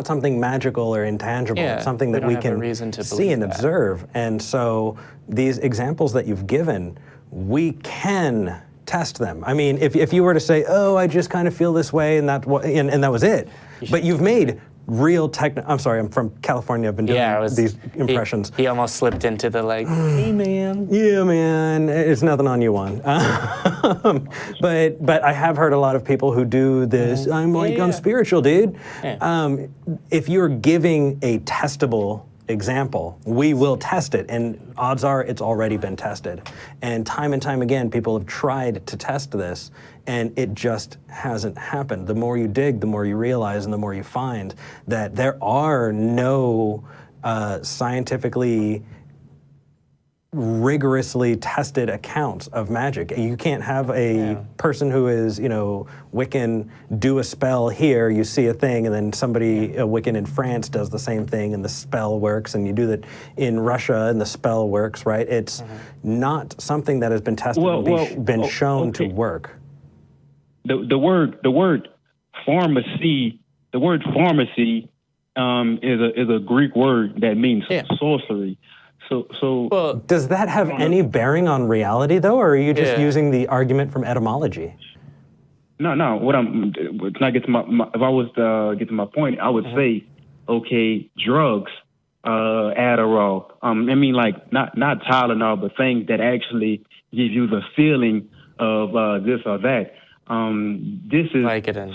A: something magical or intangible.
B: Yeah,
A: it's something
B: we
A: that
B: don't
A: we
B: have a
A: can
B: reason to
A: see
B: believe
A: and
B: that.
A: observe. And so these examples that you've given, we can test them. I mean, if you were to say, "Oh, I just kind of feel this way," and that was it, but you've made real I'm sorry, I'm from California. I've been doing these impressions.
B: He almost slipped into the like, hey man.
A: Yeah, man, it's nothing on you, Juan. But I have heard a lot of people who do this. I'm spiritual, dude.
B: Yeah.
A: If you're giving a testable example, we will test it, and odds are it's already been tested. And time again, people have tried to test this, and it just hasn't happened. The more you dig, the more you realize, and the more you find that there are no scientifically rigorously tested accounts of magic. You can't have a person who is, Wiccan do a spell here, you see a thing, and then somebody, a Wiccan in France does the same thing and the spell works, and you do that in Russia and the spell works, right? It's not something that has been tested and been shown to work.
D: The word pharmacy, is a Greek word that means sorcery. So
A: does that have any bearing on reality, though, or are you just using the argument from etymology?
D: No. If I was to get to my point, I would say, okay, drugs, Adderall. Not Tylenol, but things that actually give you the feeling of this or that. This is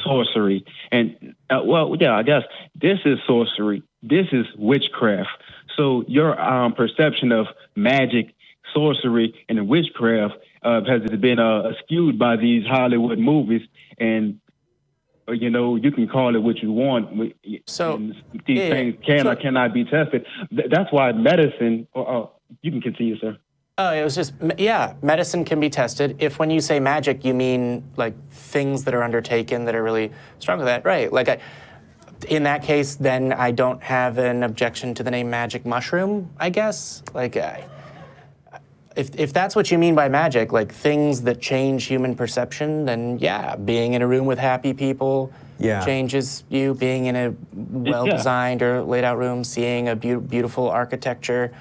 D: sorcery, and I guess this is sorcery. This is witchcraft. So your perception of magic, sorcery, and witchcraft has been skewed by these Hollywood movies, and you can call it what you want.
B: So
D: these things or cannot be tested. That's why medicine. You can continue, sir.
B: Oh, it was just, medicine can be tested. If when you say magic, you mean like things that are undertaken that are really strong with that, right? Like in that case, then I don't have an objection to the name magic mushroom, I guess. Like, if that's what you mean by magic, like things that change human perception, then being in a room with happy people changes you. Being in a well-designed or laid-out room, seeing a beautiful architecture.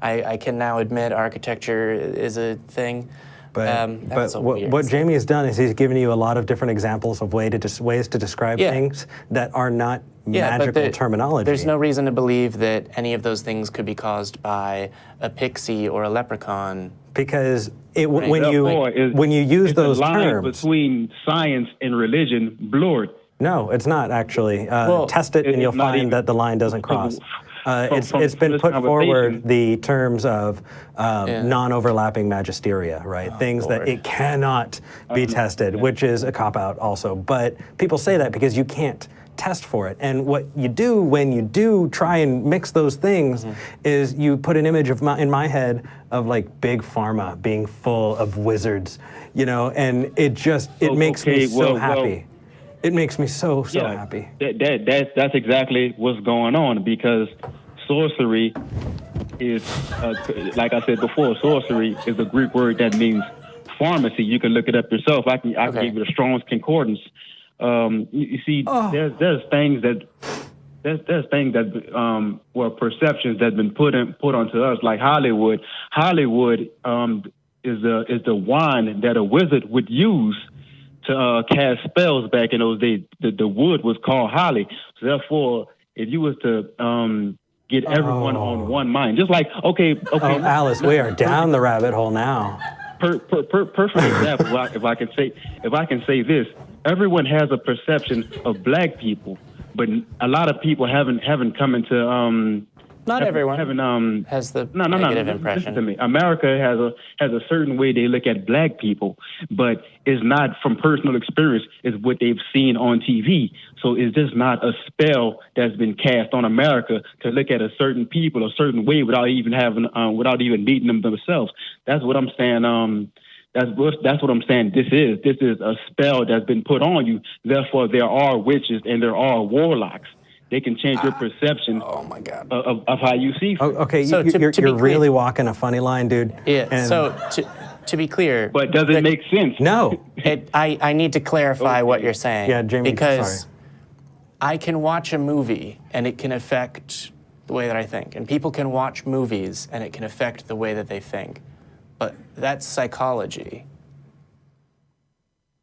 B: I can now admit architecture is a thing.
A: But what Jamie has done is he's given you a lot of different examples of ways to describe things that are not magical terminology.
B: There's no reason to believe that any of those things could be caused by a pixie or a leprechaun.
A: Because when you use those
D: the line
A: terms
D: between science and religion blurred.
A: No, it's not actually. Test it and you'll find that the line doesn't cross. It's been put forward the terms of non-overlapping magisteria, right? Things that it cannot be tested, which is a cop-out also. But people say that because you can't test for it. And what you do when you do try and mix those things is you put an image in my head of like big pharma being full of wizards, and it makes me so happy. It makes me so happy.
D: That's exactly what's going on, because sorcery is, like I said before, sorcery is a Greek word that means pharmacy. You can look it up yourself. I can give you the Strong's Concordance. You see, there's things that were perceptions that's been put onto us, like Hollywood. Hollywood is the wand that a wizard would use to cast spells back in those days. The wood was called holly. So therefore, if you was to get everyone on one mind, just like okay,
A: Alice, we are down the rabbit hole now.
D: Perfect example. If I can say this, everyone has a perception of black people, but a lot of people haven't come into
B: Not everyone has the negative impression.
D: Listen to me. America has a certain way they look at black people, but it's not from personal experience. It's what they've seen on TV. So it's just not a spell that's been cast on America to look at a certain people a certain way without even meeting them themselves. That's what I'm saying. That's what I'm saying. This is a spell that's been put on you. Therefore, there are witches and there are warlocks. They can change your perception of how you see things.
A: Okay, so you're really walking a funny line, dude.
B: Yeah,
A: and
B: so to be clear...
D: But does it make sense?
A: No.
B: I need to clarify what you're saying.
A: Yeah, Jamie,
B: because I can watch a movie and it can affect the way that I think. And people can watch movies and it can affect the way that they think. But that's psychology.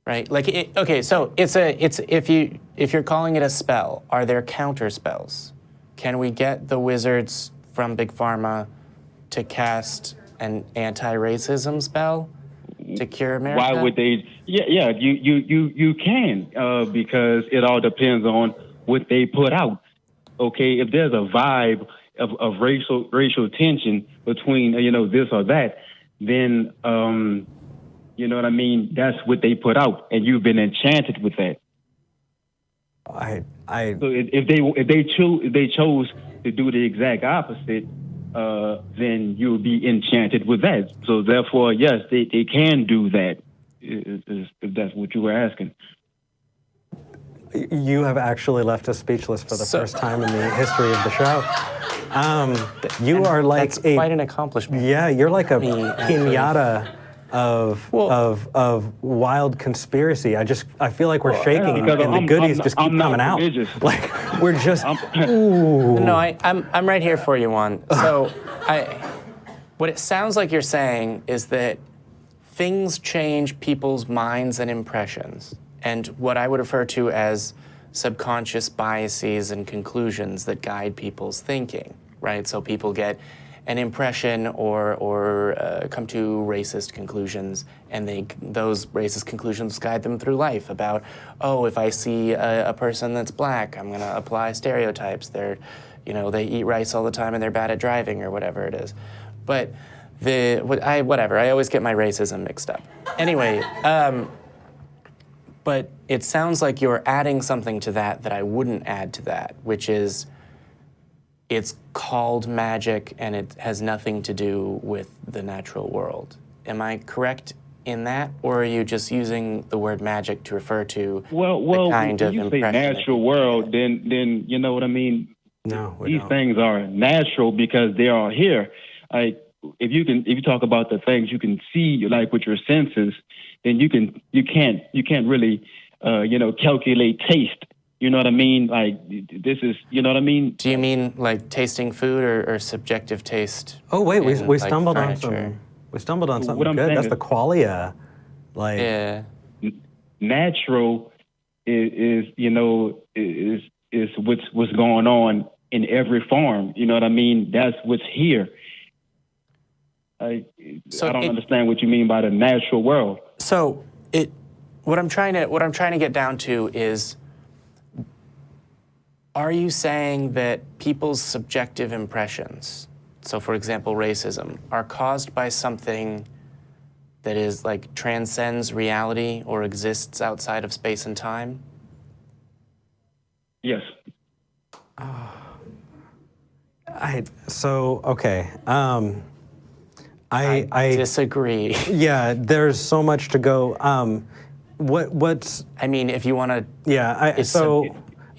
B: right? Like, okay, so it's if you're calling it a spell, are there counter spells? Can we get the wizards from Big Pharma to cast an anti-racism spell to cure America?
D: Why would they? Yeah, you can, because it all depends on what they put out. Okay, if there's a vibe of racial tension between this or that, then you know what I mean. That's what they put out, and you've been enchanted with that. So if they chose to do the exact opposite, then you'll be enchanted with that. So therefore, yes, they can do that, if that's what you were asking.
A: You have actually left us speechless for the first time in the history of the show. You are like
B: that's quite an accomplishment.
A: Yeah, you're like a pinata of wild conspiracy. I feel like we're shaking and the goodies just keep coming out. Like we're just. Ooh.
B: No, I'm right here for you, Juan. So what it sounds like you're saying is that things change people's minds and impressions, and what I would refer to as subconscious biases and conclusions that guide people's thinking, right? So people get an impression or come to racist conclusions, and those racist conclusions guide them through life about, oh, if I see a person that's black, I'm gonna apply stereotypes. They eat rice all the time and they're bad at driving or whatever it is. But whatever, I always get my racism mixed up. Anyway, but it sounds like you're adding something to that I wouldn't add to that, which is it's called magic and it has nothing to do with the natural world. Am I correct in that, or are you just using the word magic to refer to the kind of impression? Well, when you say
D: natural world, then you know what I mean.
A: No,
D: these things are natural because they are here. Like if you talk about the things you can see, like with your senses, then you can't really calculate taste. You know what I mean? Like this is, you know what I mean?
B: Do you mean like tasting food or subjective taste?
A: Oh wait, we stumbled on something. We stumbled on something good. That's the qualia. Like
B: yeah.
D: Natural is what's going on in every form. You know what I mean? That's what's here. I don't understand what you mean by the natural world.
B: So what I'm trying to get down to is, are you saying that people's subjective impressions, so for example racism, are caused by something that is like transcends reality or exists outside of space and time?
D: Yes.
B: I disagree.
A: Yeah, there's so much to go. What's?
B: I mean, if you want to.
A: Yeah.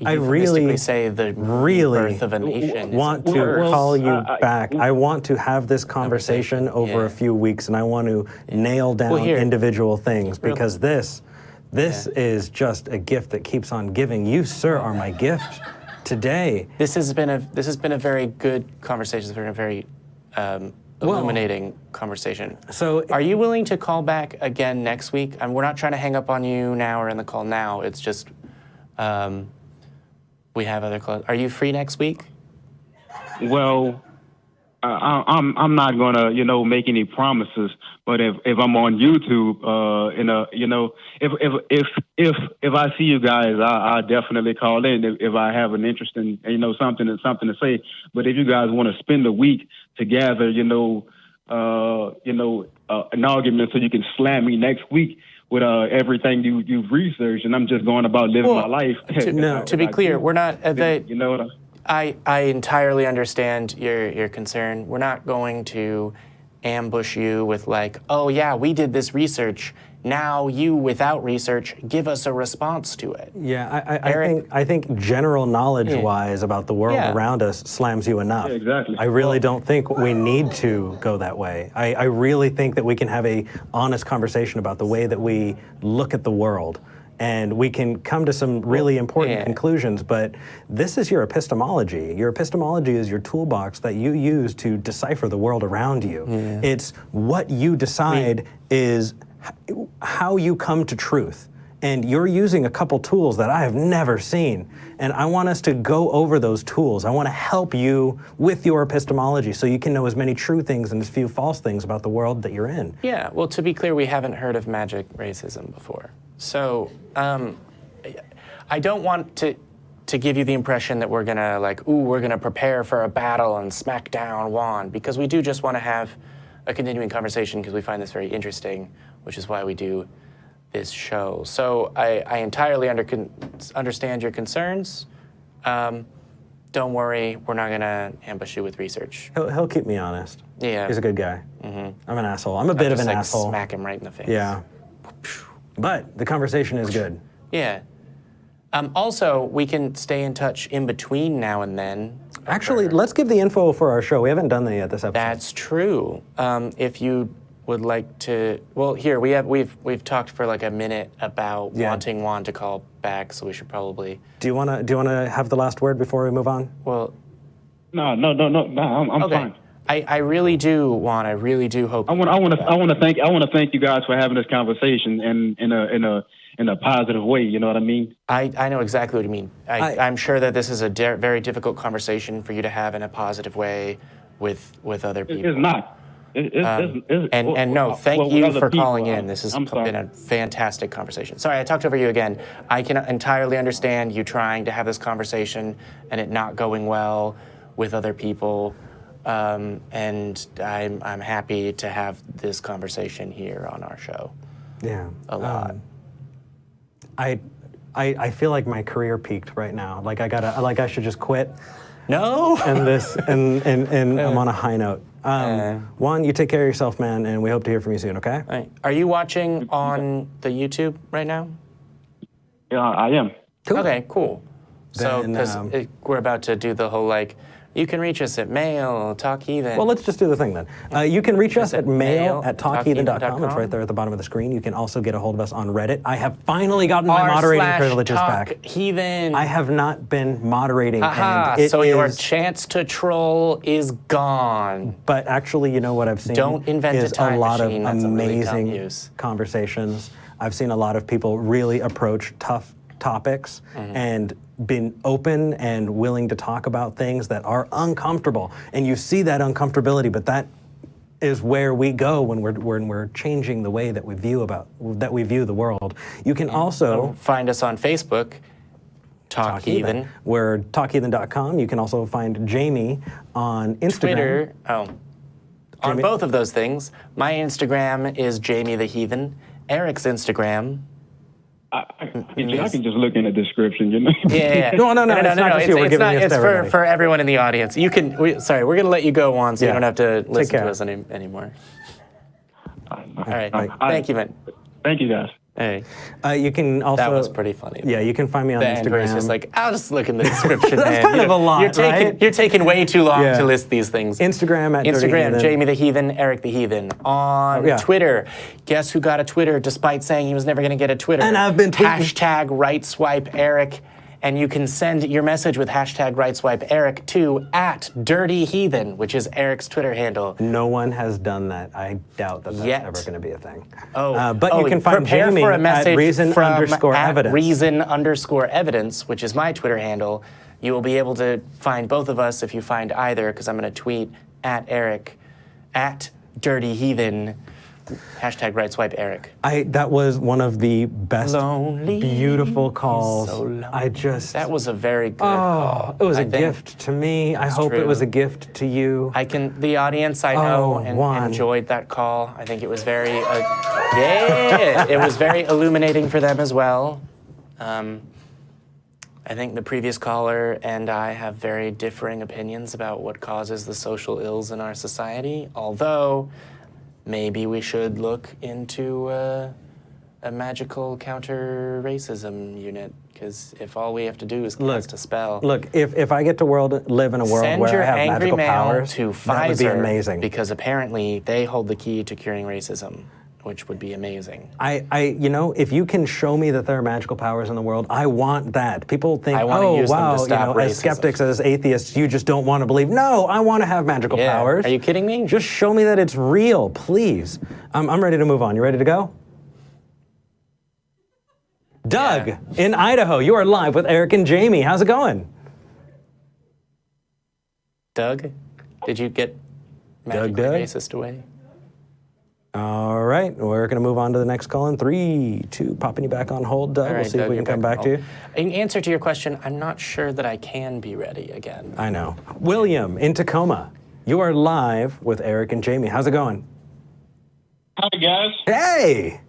A: I really
B: say the birth of a nation
A: want to call you back. I want to have this conversation over a few weeks, and I want to nail down individual things because this is just a gift that keeps on giving. You, sir, are my gift today.
B: This has been a very good conversation. It's been a very illuminating conversation. So, are you willing to call back again next week? We're not trying to hang up on you now or in the call now. It's just. We have other calls. Are you free next week?
D: Well, I'm not gonna make any promises. But if I'm on YouTube, if I see you guys, I definitely call in if I have an interest in something to say. But if you guys want to spend a week together, an argument so you can slam me next week with everything you've researched, and I'm just going about living my life.
B: To be clear, we're not.
D: You know what
B: I entirely understand your concern. We're not going to ambush you with like, oh yeah, we did this research. Now you, without research, give us a response to it.
A: Yeah, I think general knowledge-wise about the world around us slams you enough.
D: Yeah, exactly.
A: I really don't think we need to go that way. I really think that we can have a honest conversation about the way that we look at the world, and we can come to some really important conclusions. But this is your epistemology. Your epistemology is your toolbox that you use to decipher the world around you. Yeah. It's what you decide is how you come to truth. And you're using a couple tools that I have never seen. And I want us to go over those tools. I want to help you with your epistemology so you can know as many true things and as few false things about the world that you're in.
B: Yeah, well, to be clear, we haven't heard of magic racism before. So I don't want to give you the impression that we're gonna we're gonna prepare for a battle and smack down Juan, because we do just want to have a continuing conversation because we find this very interesting, which is why we do this show. So I entirely understand your concerns. Don't worry, we're not gonna ambush you with research.
A: He'll keep me honest.
B: Yeah.
A: He's a good guy. I'm an asshole. I'm a bit of an asshole.
B: Smack him right in the face.
A: Yeah. But the conversation is good.
B: Yeah. Also, we can stay in touch in between now and then.
A: Actually, let's give the info for our show. We haven't done that yet this episode.
B: That's true. If you would like to, well, here we've talked for like a minute about wanting Juan to call back, so we should probably.
A: Do you wanna have the last word before we move on?
B: Well.
D: No. I'm
B: okay.
D: fine.
B: I really do, Juan. I really do hope.
D: I want to thank you guys for having this conversation and in a positive way. You know what I mean?
B: I know exactly what you mean. I'm sure that this is a very difficult conversation for you to have in a positive way with other people.
D: It's not.
B: And no, thank you for calling in. This has
D: I'm
B: been a fantastic conversation. Sorry, I talked over you again. I can entirely understand you trying to have this conversation and it not going well with other people. And I'm happy to have this conversation here on our show.
A: Yeah.
B: A lot.
A: I feel like my career peaked right now. Like I should just quit.
B: No.
A: And I'm on a high note. Juan, you take care of yourself, man, and we hope to hear from you soon, okay?
B: All right. Are you watching on the YouTube right now?
D: Yeah, I am.
A: Cool.
B: Okay, cool. So,
A: Then,
B: because we're about to do the whole you can reach us at mail, Talk Heathen.
A: Well, let's just do the thing then. You can reach us at mail@talkheathen.com. It's right there at the bottom of the screen. You can also get a hold of us on Reddit. I have finally gotten my moderating privileges back.
B: Heathen.
A: I have not been moderating.
B: So your chance to troll is gone.
A: But actually, you know what I've seen?
B: Don't invent
A: is
B: a time
A: lot
B: machine.
A: of
B: That's
A: amazing
B: a really dumb use.
A: Conversations. I've seen a lot of people really approach tough topics and been open and willing to talk about things that are uncomfortable. And you see that uncomfortability, but that is where we go when we're changing the way that we view the world. You can also
B: find us on Facebook, Talk Heathen.
A: We're talkheathen.com. You can also find Jamie on Instagram.
B: Twitter. On both of those things. My Instagram is Jamie the Heathen. Eric's Instagram.
D: I can just look in the description, you know.
B: Yeah.
A: No. It's
B: for everyone in the audience. You can. We're going to let you go, Juan, so you don't have to listen to us anymore. All right. Thank you, man.
D: Thank you, guys.
B: Hey.
A: You can also.
B: That was pretty funny.
A: Yeah, you can find me on Instagram.
B: It's just I'll just look in the description.
A: That's kind of a lot,
B: You're taking way too long to list these things.
A: Instagram,
B: Jamie the Heathen, Eric the Heathen. On Twitter, guess who got a Twitter despite saying he was never going to get a Twitter?
A: And I've been tweeting.
B: #RightSwipeEric. And you can send your message with #RightSwipeEric to @DirtyHeathen, which is Eric's Twitter handle.
A: No one has done that. I doubt that's ever going to be a thing.
B: But
A: you can find Jamie
B: for a message
A: at reason_evidence.
B: @reason_evidence, which is my Twitter handle. You will be able to find both of us if you find either, because I'm going to tweet @Eric, @DirtyHeathen. #RightSwipeEric.
A: That was one of the best,
B: Lonely,
A: beautiful calls.
B: So
A: that
B: was a very good call.
A: It was a gift to me. I hope it was a gift to you.
B: The audience I know enjoyed that call. I think it was very, it was very illuminating for them as well. I think the previous caller and I have very differing opinions about what causes the social ills in our society, although maybe we should look into a magical counter-racism unit, because if all we have to do is cast a spell.
A: Look, if I get to live in a world where I have magical powers,
B: to Pfizer,
A: that would be amazing.
B: Because apparently they hold the key to curing racism, which would be amazing.
A: If you can show me that there are magical powers in the world, I want that. People think, as skeptics, as atheists, you just don't want to believe. No, I want to have magical powers.
B: Are you kidding me?
A: Just show me that it's real, please. I'm ready to move on. You ready to go? Doug in Idaho, you are live with Eric and Jamie. How's it going?
B: Doug, did you get magically
A: Doug?
B: racist away?
A: All right, we're going to move on to the next call in 3, 2, popping you back on hold, Doug.
B: All right,
A: We'll see
B: Doug,
A: if we
B: you're
A: can come back
B: on
A: to
B: hold.
A: you.
B: In answer to your question, I'm not sure that I can be ready again.
A: I know. William in Tacoma, you are live with Eric and Jamie. How's it going?
E: Hi, guys.
A: Hey!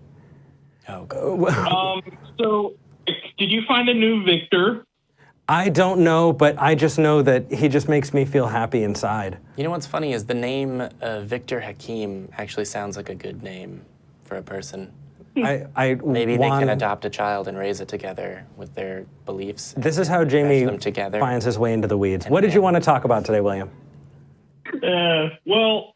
B: Oh, God.
E: So, did you find a new Victor?
A: I don't know, but I just know that he just makes me feel happy inside.
B: You know what's funny is the name Victor Hakim actually sounds like a good name for a person. Maybe they can adopt a child and raise it together with their beliefs.
A: This is how Jamie
B: them together.
A: finds his way into the weeds. What did you want to talk about today, William?
E: Well,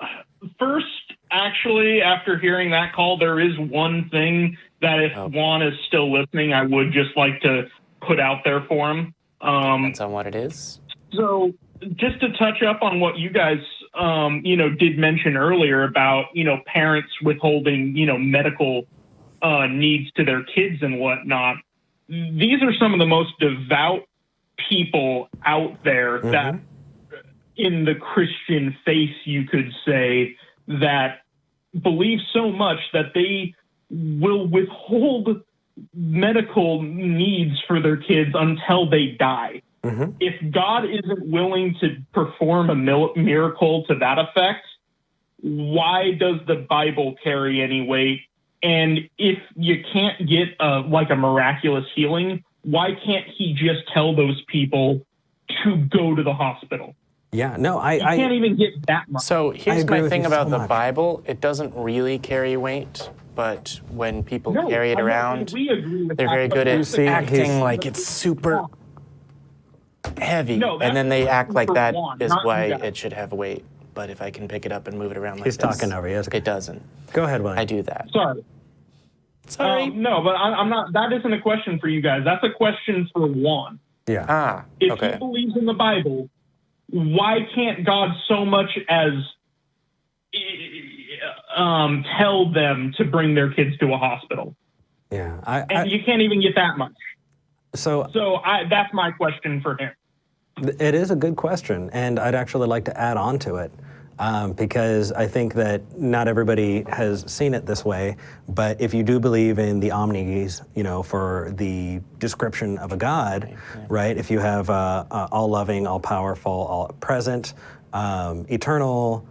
E: first, actually, after hearing that call, there is one thing that if Juan is still listening, I would just like to put out there for him.
B: Depends on what it is.
E: So just to touch up on what you guys, did mention earlier about, parents withholding, medical needs to their kids and whatnot. These are some of the most devout people out there that in the Christian faith, you could say, that believe so much that they will withhold medical needs for their kids until they die. If God isn't willing to perform a miracle to that effect, why does the Bible carry any weight? And if you can't get a miraculous healing, why can't he just tell those people to go to the hospital?
A: Yeah, no,
E: You can't even get that much.
B: So here's my thing about the
A: much.
B: Bible. It doesn't really carry weight, but when people carry it around,
E: we agree with
B: they're
E: that,
B: very
E: but
B: good at
A: see,
B: acting like it's super heavy.
E: No, that's
B: and then they act like
E: for
B: that
E: Juan,
B: is
E: not
B: why
E: you guys.
B: it should have weight. But if I can pick it up and move it around like
A: He's
B: this,
A: talking over you.
B: it doesn't.
A: Go ahead, William.
B: I do that.
E: Sorry.
B: Sorry.
E: No, but I'm not. That isn't a question for you guys. That's a question for Juan.
A: Yeah.
E: If
B: Okay.
E: he believes in the Bible, why can't God so much as tell them to bring their kids to a hospital?
A: Yeah.
E: And you can't even get that much.
A: So
E: That's my question for him.
A: it is a good question, and I'd actually like to add on to it. Because I think that not everybody has seen it this way, but if you do believe in the omnis, for the description of a God, right? If you have all-loving, all-powerful, all-present, eternal,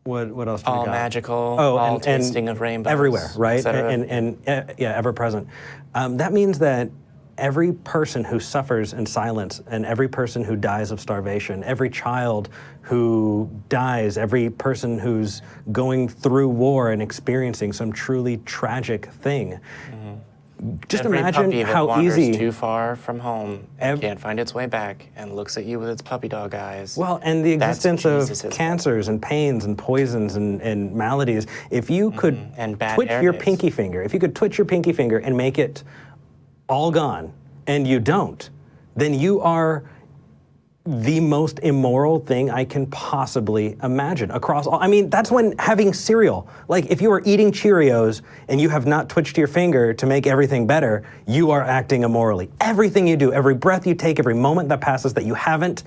A: what else do we got?
B: All magical,
A: Oh,
B: all
A: and
B: tasting of rainbows.
A: everywhere, right?
B: etc.
A: And ever present. That means that every person who suffers in silence and every person who dies of starvation, every child who dies, every person who's going through war and experiencing some truly tragic thing. Just
B: Every
A: imagine
B: puppy that
A: how
B: wanders
A: easy.
B: too far from home and can't find its way back and looks at you with its puppy dog eyes.
A: Well, and the
B: That's
A: existence of
B: Jesus's
A: cancers and pains and poisons and maladies. If you could
B: And bad
A: twitch
B: hair
A: your
B: days.
A: pinky finger, if you could twitch your pinky finger and make it all gone, and you don't, then you are the most immoral thing I can possibly imagine across all. I mean, that's when having cereal, like if you are eating Cheerios and you have not twitched your finger to make everything better, you are acting immorally. Everything you do, every breath you take, every moment that passes that you haven't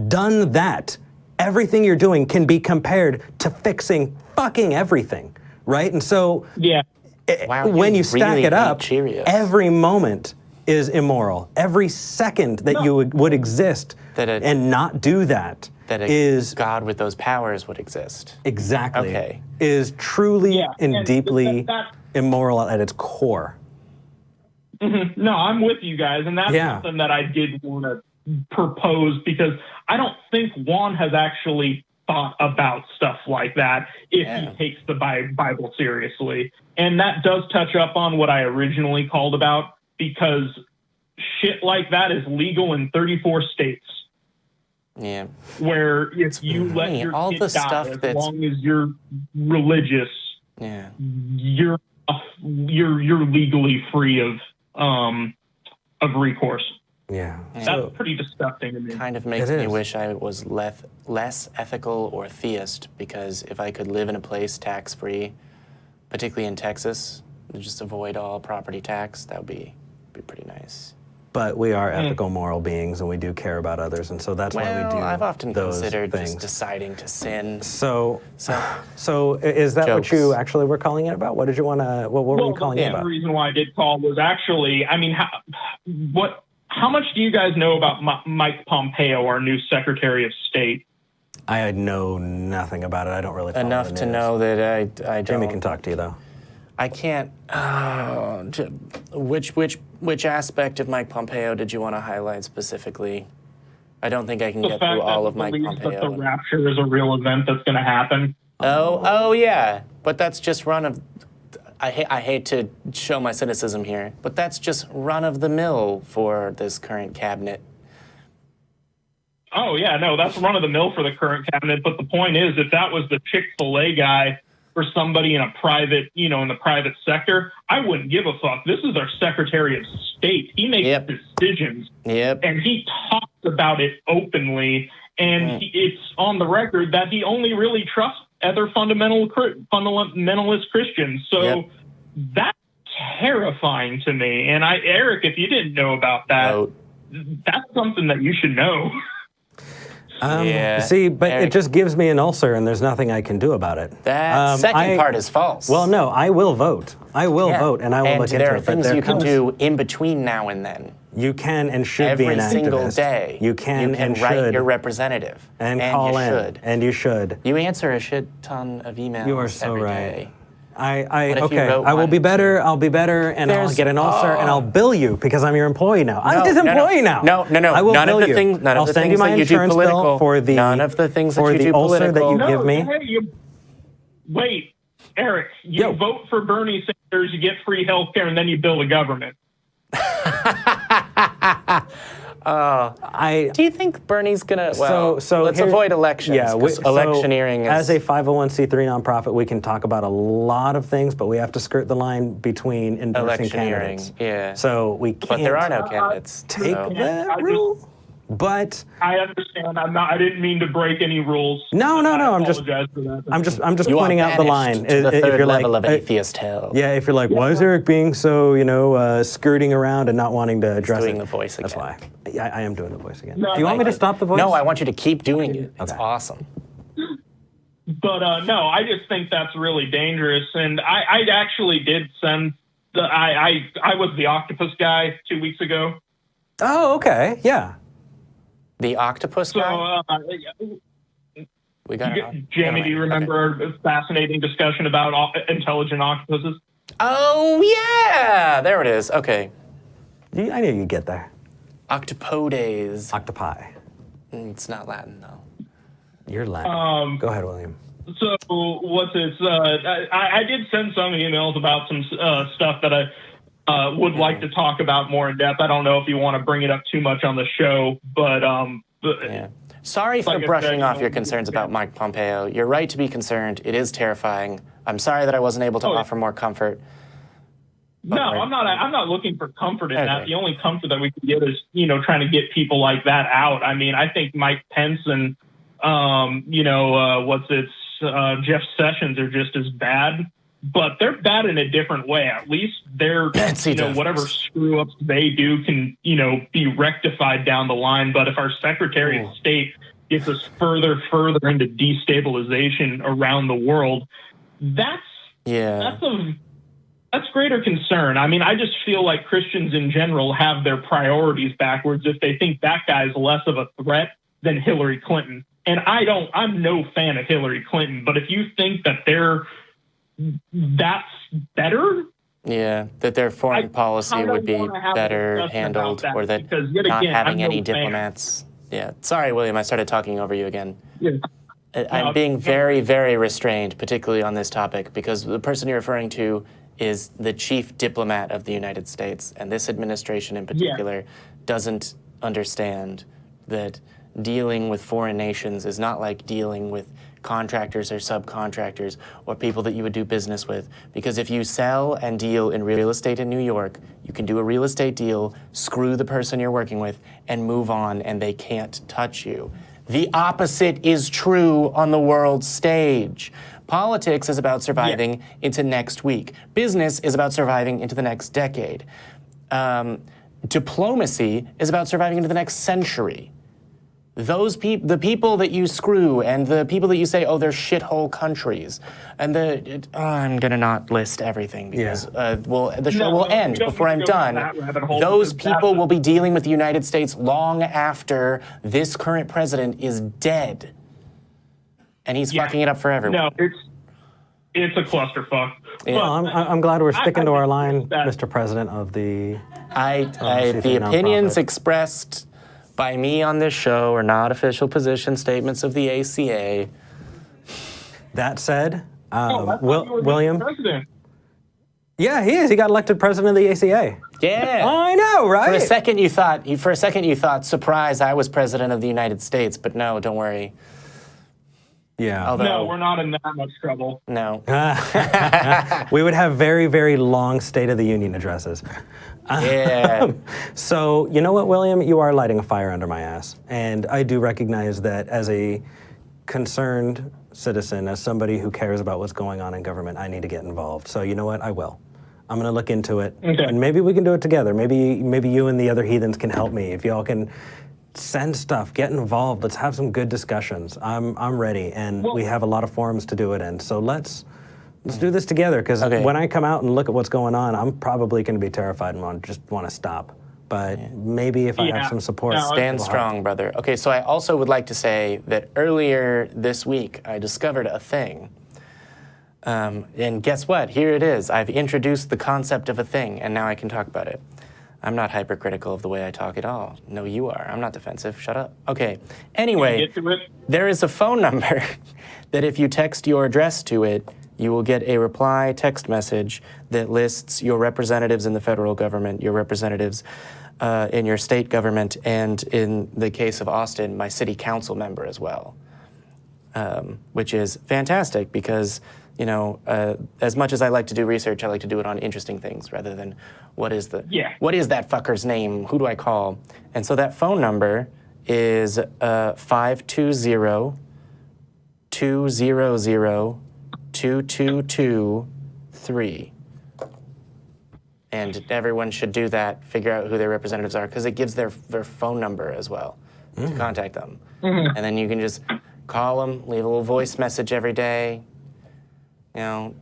A: done that, everything you're doing can be compared to fixing fucking everything, right? And so
B: Wow,
A: when
B: you
A: you stack
B: really
A: it up,
B: eat Cheerios.
A: every moment is immoral. Every second that you would exist and not do that is
B: God with those powers would exist.
A: exactly
B: Okay.
A: is truly and
E: and
A: deeply
E: that-
A: immoral at its core.
E: No, I'm with you guys, and that's
A: Yeah.
E: something that I did want to propose because I don't think Juan has actually thought about stuff like that if he takes the Bible seriously. And that does touch up on what I originally called about, because shit like that is legal in 34 states.
B: Yeah.
E: Where if you let
B: funny,
E: your
B: all
E: kid
B: the
E: die,
B: stuff
E: as
B: that's-
E: long as you're religious,
B: Yeah.
E: you're legally free of recourse.
A: Yeah.
E: That's pretty disgusting to me.
B: Kind of makes
A: It
B: me
A: is.
B: wish I was less ethical or theist, because if I could live in a place tax-free, particularly in Texas, just avoid all property tax, that would be pretty nice.
A: But we are ethical, moral beings, and we do care about others, and so that's why we do
B: I've often
A: those
B: considered
A: things.
B: just deciding to sin.
A: So is that what you actually were calling it about? What did you want to? What were you calling it about?
E: The reason why I did call was actually, I mean, how much do you guys know about Mike Pompeo, our new Secretary of State?
A: I know nothing about it. I don't really follow
B: Enough
A: the
B: to
A: news.
B: know that I don't.
A: Jamie can talk to you though.
B: I can't. Which aspect of Mike Pompeo did you want to highlight specifically? I don't think I can get through all of Mike Pompeo.
E: That the rapture is a real event that's going to happen.
B: Oh yeah, but that's just run of. I hate to show my cynicism here, but that's just run of the mill for this current cabinet.
E: Oh yeah, no, that's run of the mill for the current cabinet. But the point is, if that was the Chick-fil-A guy for somebody in a private, in the private sector, I wouldn't give a fuck. This is our Secretary of State. He makes decisions, and he talks about it openly. And it's on the record that he only really trusts other fundamentalist Christians. So that's terrifying to me. And Eric, if you didn't know about that, that's something that you should know.
A: See, but Eric, it just gives me an ulcer, and there's nothing I can do about it.
B: That second part is false.
A: Well, no, I will vote. I will vote, and I will look into it.
B: And there are things you can do in between now and then.
A: You can and should be an activist.
B: Every single day.
A: You can and should.
B: Write your representative.
A: And call in.
B: Should.
A: And you should.
B: You answer a shit ton of emails.
A: You are so
B: every
A: right.
B: Day.
A: I will be better. I'll be better, and I'll get an ulcer, and I'll bill you because I'm your employee now. I'm his employee now.
B: No.
A: I will
B: none
A: bill
B: of the
A: you.
B: things. None
A: I'll
B: of the
A: send
B: things
A: you my
B: that you do
A: insurance
B: political.
A: bill for the
B: none of the things that you do
A: ulcer
B: political.
A: that you give me.
E: Hey, wait, Eric, you vote for Bernie Sanders, you get free health care, and then you bill the government.
B: Do you think Bernie's gonna? Well,
A: so
B: let's avoid elections.
A: Yeah,
B: electioneering is.
A: As a 501c3 nonprofit, we can talk about a lot of things, but we have to skirt the line between endorsing candidates.
B: Yeah.
A: So we can't.
B: But there are no candidates.
A: Take that rule. But
E: I understand. I didn't mean to break any rules.
A: No. I'm just pointing out the line.
B: To the third level of atheist hell.
A: Yeah. If you're like, why is Eric being so, skirting around and not wanting to address it?
B: Doing the voice again.
A: That's why. Yeah, I am doing the voice again.
E: No,
A: do you want me to stop the voice?
B: No, I want you to keep doing it. It's awesome.
E: But no, I just think that's really dangerous. And I actually did send I was the octopus guy 2 weeks ago.
A: Oh, okay. Yeah.
B: The octopus guy? We got
E: Jamie, do you remember our fascinating discussion about intelligent octopuses?
B: Oh, yeah! There it is. Okay.
A: I knew you'd get there.
B: Octopodes.
A: Octopi.
B: It's not Latin, though.
A: You're Latin. Go ahead, William.
E: So, what's this? I did send some emails about some stuff that I would like to talk about more in depth. I don't know if you want to bring it up too much on the show, but
B: Sorry for brushing off your concerns about Mike Pompeo. You're right to be concerned. It is terrifying. I'm sorry that I wasn't able to offer more comfort.
E: No, I'm not looking for comfort in that. The only comfort that we can get is, trying to get people like that out. I mean, I think Mike Pence and Jeff Sessions are just as bad. But they're bad in a different way. At least they're, whatever screw ups they do can, be rectified down the line. But if our Secretary of State gets us further into destabilization around the world, that's greater concern. I mean, I just feel like Christians in general have their priorities backwards if they think that guy is less of a threat than Hillary Clinton. And I'm no fan of Hillary Clinton. But if you think that that's better?
B: Yeah, that their foreign policy would be better handled, or that not having any diplomats. Yeah, sorry, William, I started talking over you again.
E: Yeah.
B: I'm being very, very restrained, particularly on this topic, because the person you're referring to is the chief diplomat of the United States, and this administration in particular doesn't understand that dealing with foreign nations is not like dealing with contractors or subcontractors or people that you would do business with. Because if you sell and deal in real estate in New York, you can do a real estate deal, screw the person you're working with, and move on, and they can't touch you. The opposite is true on the world stage. Politics is about surviving into next week. Business is about surviving into the next decade. Diplomacy is about surviving into the next century. The people that you screw and the people that you say, oh, they're shithole countries, and I'm gonna not list everything because the show will end before I'm done. Those people will be dealing with the United States long after this current president is dead, and he's fucking it up for everyone.
E: No, it's a clusterfuck.
A: Well, I'm glad we're sticking to our line, Mr. President of the.
B: The opinions expressed by me on this show are not official position statements of the ACA.
A: That said,
E: William.
A: President. Yeah, he is. He got elected president of the ACA.
B: Yeah,
A: I know, right?
B: For a second, you thought, surprise, I was president of the United States, but no, don't worry.
A: Yeah.
B: Although,
E: no, we're not in that much trouble.
B: No.
A: We would have very, very long State of the Union addresses.
B: Yeah.
A: So, you know what, William? You are lighting a fire under my ass. And I do recognize that as a concerned citizen, as somebody who cares about what's going on in government, I need to get involved. So, you know what? I will. I'm going to look into it.
E: Okay.
A: And maybe we can do it together. Maybe you and the other heathens can help me. If y'all can send stuff, get involved. Let's have some good discussions. I'm ready, and we have a lot of forums to do it in. So let's do this together, because when I come out and look at what's going on, I'm probably going to be terrified and just want to stop. But maybe if I have some support.
B: Stand strong, brother. Okay, so I also would like to say that earlier this week, I discovered a thing. And guess what? Here it is. I've introduced the concept of a thing, and now I can talk about it. I'm not hypercritical of the way I talk at all. No, you are. I'm not defensive. Shut up. Okay. Anyway, there is a phone number that if you text your address to it, you will get a reply text message that lists your representatives in the federal government, your representatives in your state government, and in the case of Austin, my city council member as well, which is fantastic because, you know, as much as I like to do research, I like to do it on interesting things rather than what is that fucker's name? Who do I call? And so that phone number is 520-200-2223. And everyone should do that, figure out who their representatives are, because it gives their phone number as well to contact them. And then you can just call them, leave a little voice message every day, you know,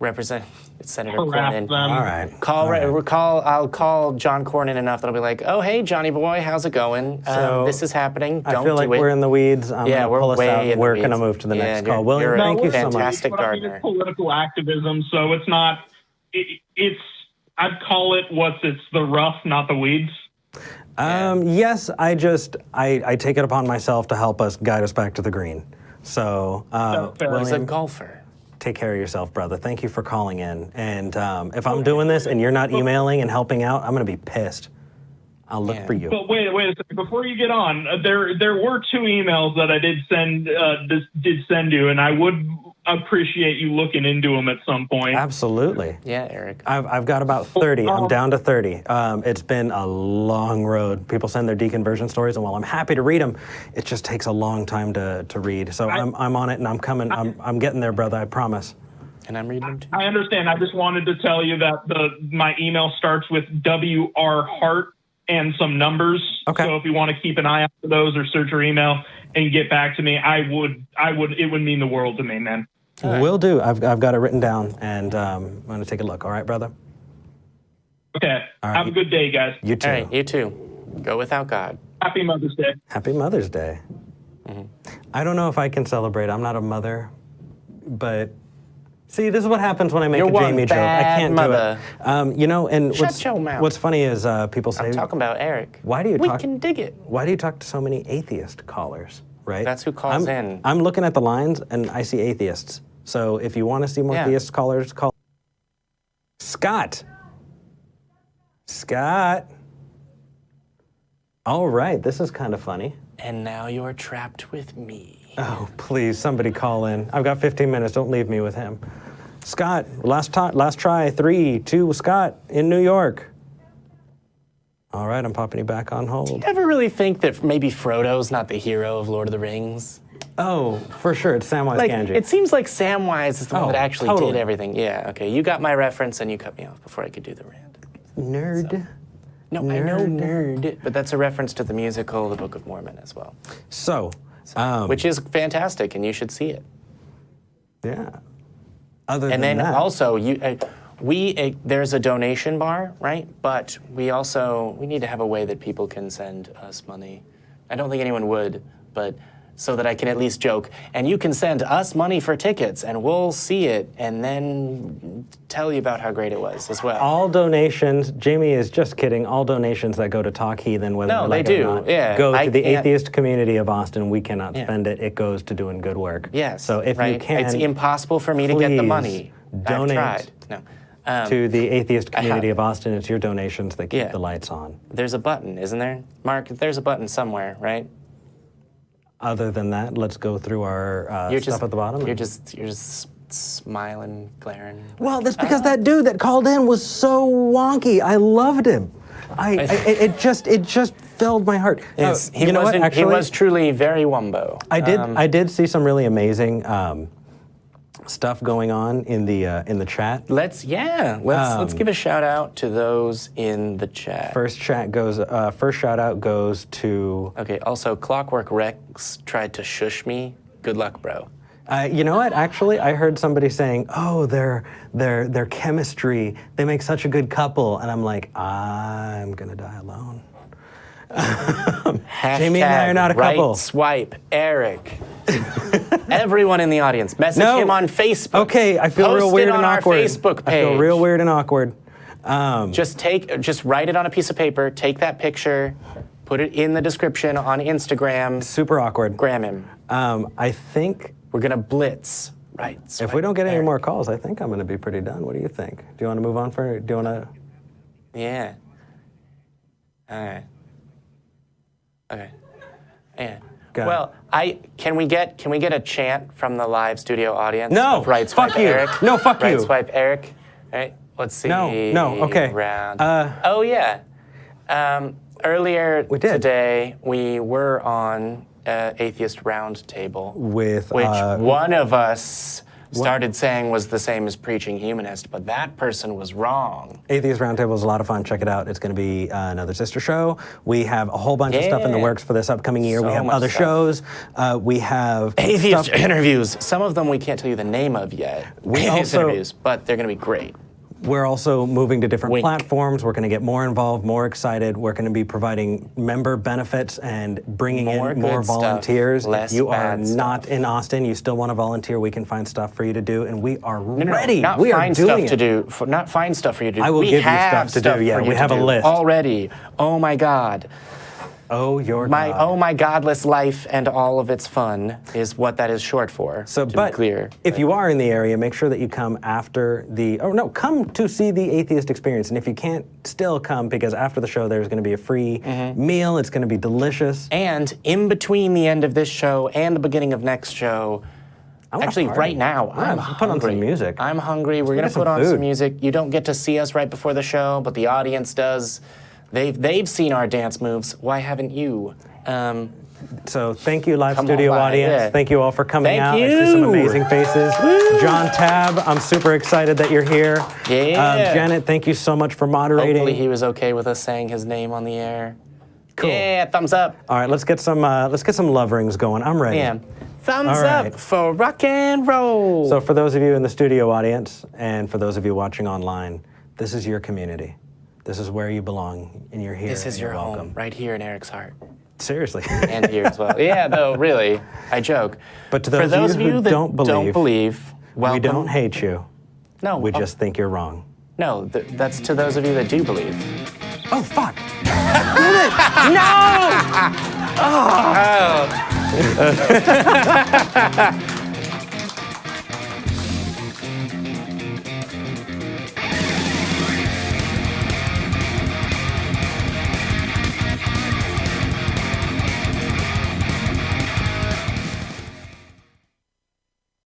B: represent Senator Cornyn.
A: All right.
B: I'll call John Cornyn enough that I'll be like, oh, hey, Johnny boy, how's it going?
A: So
B: this is happening. Don't
A: I feel like
B: do it.
A: we're in the weeds. I'm going to pull us out. We're going to move to the next call. William, thank you so much.
B: Fantastic gardener.
E: It's political activism, so it's not. It's. I'd call it it's the rough, not the weeds.
A: Yes, I take it upon myself to help us guide us back to the green. So,
B: William, he's a golfer.
A: Take care of yourself, brother. Thank you for calling in. And if I'm doing this and you're not emailing and helping out, I'm going to be pissed. I'll look for you.
E: But wait a second. Before you get on, there were 2 emails that I did send you, and I would appreciate you looking into them at some point.
A: Absolutely.
B: Yeah, Eric.
A: I've got about 30. I'm down to 30. It's been a long road. People send their deconversion stories, and while I'm happy to read them, it just takes a long time to read. So I'm on it, and I'm coming. I'm getting there, brother. I promise.
B: And I'm reading them too.
E: I understand. I just wanted to tell you that my email starts with WR Hart and some numbers.
A: Okay.
E: So if you want to keep an eye out for those or search your email and get back to me, it would mean the world to me, man.
A: Right. Will do. I've got it written down, and I'm going to take a look. All right, brother?
E: Okay.
A: Right.
E: Have a good day, guys.
A: You too.
B: All right, you too. Go without God.
E: Happy Mother's Day.
A: Happy Mother's Day. I don't know if I can celebrate. I'm not a mother, but see, this is what happens when I make a Jamie joke. I can't do it. You know, and
B: Shut your mouth.
A: What's funny is people say,
B: I'm talking about Eric.
A: Why do you
B: We can dig it.
A: Why do you talk to so many atheist callers, right?
B: That's who calls in.
A: I'm looking at the lines, and I see atheists. So if you want to see more theist callers, call Scott. Scott. All right, this is kind of funny.
B: And now you're trapped with me.
A: Oh, please, somebody call in. I've got 15 minutes. Don't leave me with him. Scott, last try. 3, 2, Scott in New York. All right, I'm popping you back on hold.
B: Ever really think that maybe Frodo's not the hero of Lord of the Rings?
A: Oh, for sure, it's Samwise Gamgee.
B: It seems like Samwise is the one that actually
A: totally.
B: did everything. Yeah, okay, you got my reference and you cut me off before I could do the rant.
A: Nerd.
B: So. No, I know nerd, but that's a reference to the musical, The Book of Mormon, as well.
A: So,
B: which is fantastic, and you should see it.
A: yeah. Other
B: And
A: than
B: then
A: that,
B: also, there's a donation bar, right? But we need to have a way that people can send us money. I don't think anyone would, but so that I can at least joke, and you can send us money for tickets, and we'll see it, and then tell you about how great it was as well.
A: all donations, Jamie is just kidding, all donations that go to Talk Heathen, whether
B: No,
A: they like
B: they
A: it or
B: do,
A: not,
B: yeah.
A: go
B: I
A: to the
B: can't-
A: Atheist Community of Austin. We cannot
B: Yeah.
A: spend it. It goes to doing good work.
B: Yes.
A: So if
B: right?
A: you can,
B: It's impossible for me to get the
A: please
B: money.
A: donate
B: I've tried. No.
A: to the Atheist Community
B: have.
A: of Austin. It's your donations that keep
B: Yeah.
A: the lights on.
B: There's a button, isn't there? Mark, there's a button somewhere, right?
A: Other than that, let's go through our
B: You're
A: stuff
B: just
A: at the bottom.
B: You're just smiling, glaring.
A: Well, that's because that dude that called in was so wonky. I loved him. It just filled my heart.
B: Yes,
A: You know what?
B: he
A: Actually,
B: was truly very wumbo.
A: I did see some really amazing stuff going on in the chat.
B: Let's give a shout out to those in the chat.
A: First shout out goes to.
B: Okay. Also, Clockwork Rex tried to shush me. Good luck, bro.
A: You know what? Actually, I heard somebody saying, "Oh, their chemistry. They make such a good couple," and I'm like, I'm gonna die alone. Jamie and I are not a couple.
B: Right swipe, Eric. Everyone in the audience, message him on Facebook.
A: Okay, I feel real
B: Post
A: weird
B: it on
A: and
B: our
A: awkward.
B: Facebook page.
A: I feel real weird and awkward.
B: Just write it on a piece of paper. Take that picture, put it in the description on Instagram.
A: Super awkward.
B: Gram him.
A: I think
B: We're gonna blitz. Right.
A: if we don't get any more calls, I think I'm going to be pretty done. What do you think? Do you want to move on do you want to?
B: Yeah. Okay. Okay. Yeah.
A: Got
B: Well, can we get a chant from the live studio audience?
A: No,
B: of right swipe
A: fuck you.
B: Eric?
A: No, fuck
B: right
A: you.
B: Swipe Eric. All right. Let's see.
A: No, okay.
B: Round.
A: Uh,
B: Earlier
A: We did.
B: today, we were on Atheist Roundtable,
A: with
B: which one of us started saying was the same as preaching humanist, but that person was wrong.
A: Atheist Roundtable is a lot of fun. Check it out. It's going to be another sister show. We have a whole bunch of stuff in the
B: Yeah.
A: works for this upcoming year.
B: So
A: we have
B: much
A: other
B: stuff.
A: shows. We have
B: Atheist
A: stuff-
B: interviews. Some of them we can't tell you the name of yet. Atheist
A: also-
B: interviews, but they're going to be great.
A: We're also moving to different
B: Wink.
A: platforms. We're going to get more involved, more excited. We're going to be providing member benefits and bringing
B: More
A: in more
B: good stuff,
A: volunteers.
B: less
A: If you are
B: bad
A: not
B: stuff.
A: in Austin, you still want to volunteer, we can find stuff for you to do, and we are
B: No,
A: ready.
B: not
A: we are
B: find
A: doing
B: stuff
A: it.
B: to do. Not find stuff for you to do.
A: I will
B: we
A: give you
B: have
A: stuff to do, yeah,
B: for you
A: we
B: to
A: have a
B: do
A: list.
B: already. Oh my God.
A: Oh, your
B: My
A: God.
B: oh my godless life and all of its fun is what that is short for.
A: So,
B: to
A: but
B: be clear.
A: if you are in the area, make sure that you come after come to see the Atheist Experience. And if you can't, still come, because after the show, there's going to be a free meal. It's going to be delicious.
B: And in between the end of this show and the beginning of next show,
A: wanna
B: actually
A: party.
B: right now,
A: Yeah,
B: I'm
A: put
B: hungry.
A: on some music.
B: I'm hungry. We're
A: get
B: gonna
A: some
B: put on
A: food.
B: some music. You don't get to see us right before the show, but the audience does. They've seen our dance moves. Why haven't you?
A: So thank you, live
B: Come
A: studio
B: on by,
A: audience.
B: yeah.
A: Thank you all for coming
B: Thank
A: out. I see some
B: you.
A: amazing faces. John Tab, I'm super excited that you're here.
B: Yeah.
A: Janet, thank you so much for moderating.
B: Hopefully he was okay with us saying his name on the air.
A: Cool.
B: Yeah, thumbs up.
A: All right, let's get some love rings going. I'm ready.
B: Yeah. Thumbs
A: All right.
B: up for rock and roll.
A: So for those of you in the studio audience and for those of you watching online, this is your community. This is where you belong, and you're here.
B: this is
A: and
B: your
A: you're
B: home,
A: welcome.
B: right here in Eric's heart.
A: Seriously.
B: And here as well. Yeah, no, really. I joke.
A: But to
B: For
A: those of you who
B: that
A: don't believe,
B: welcome.
A: we don't hate you.
B: No,
A: We just think you're wrong.
B: no. That's to those of you that do believe.
A: Oh, fuck.
B: No!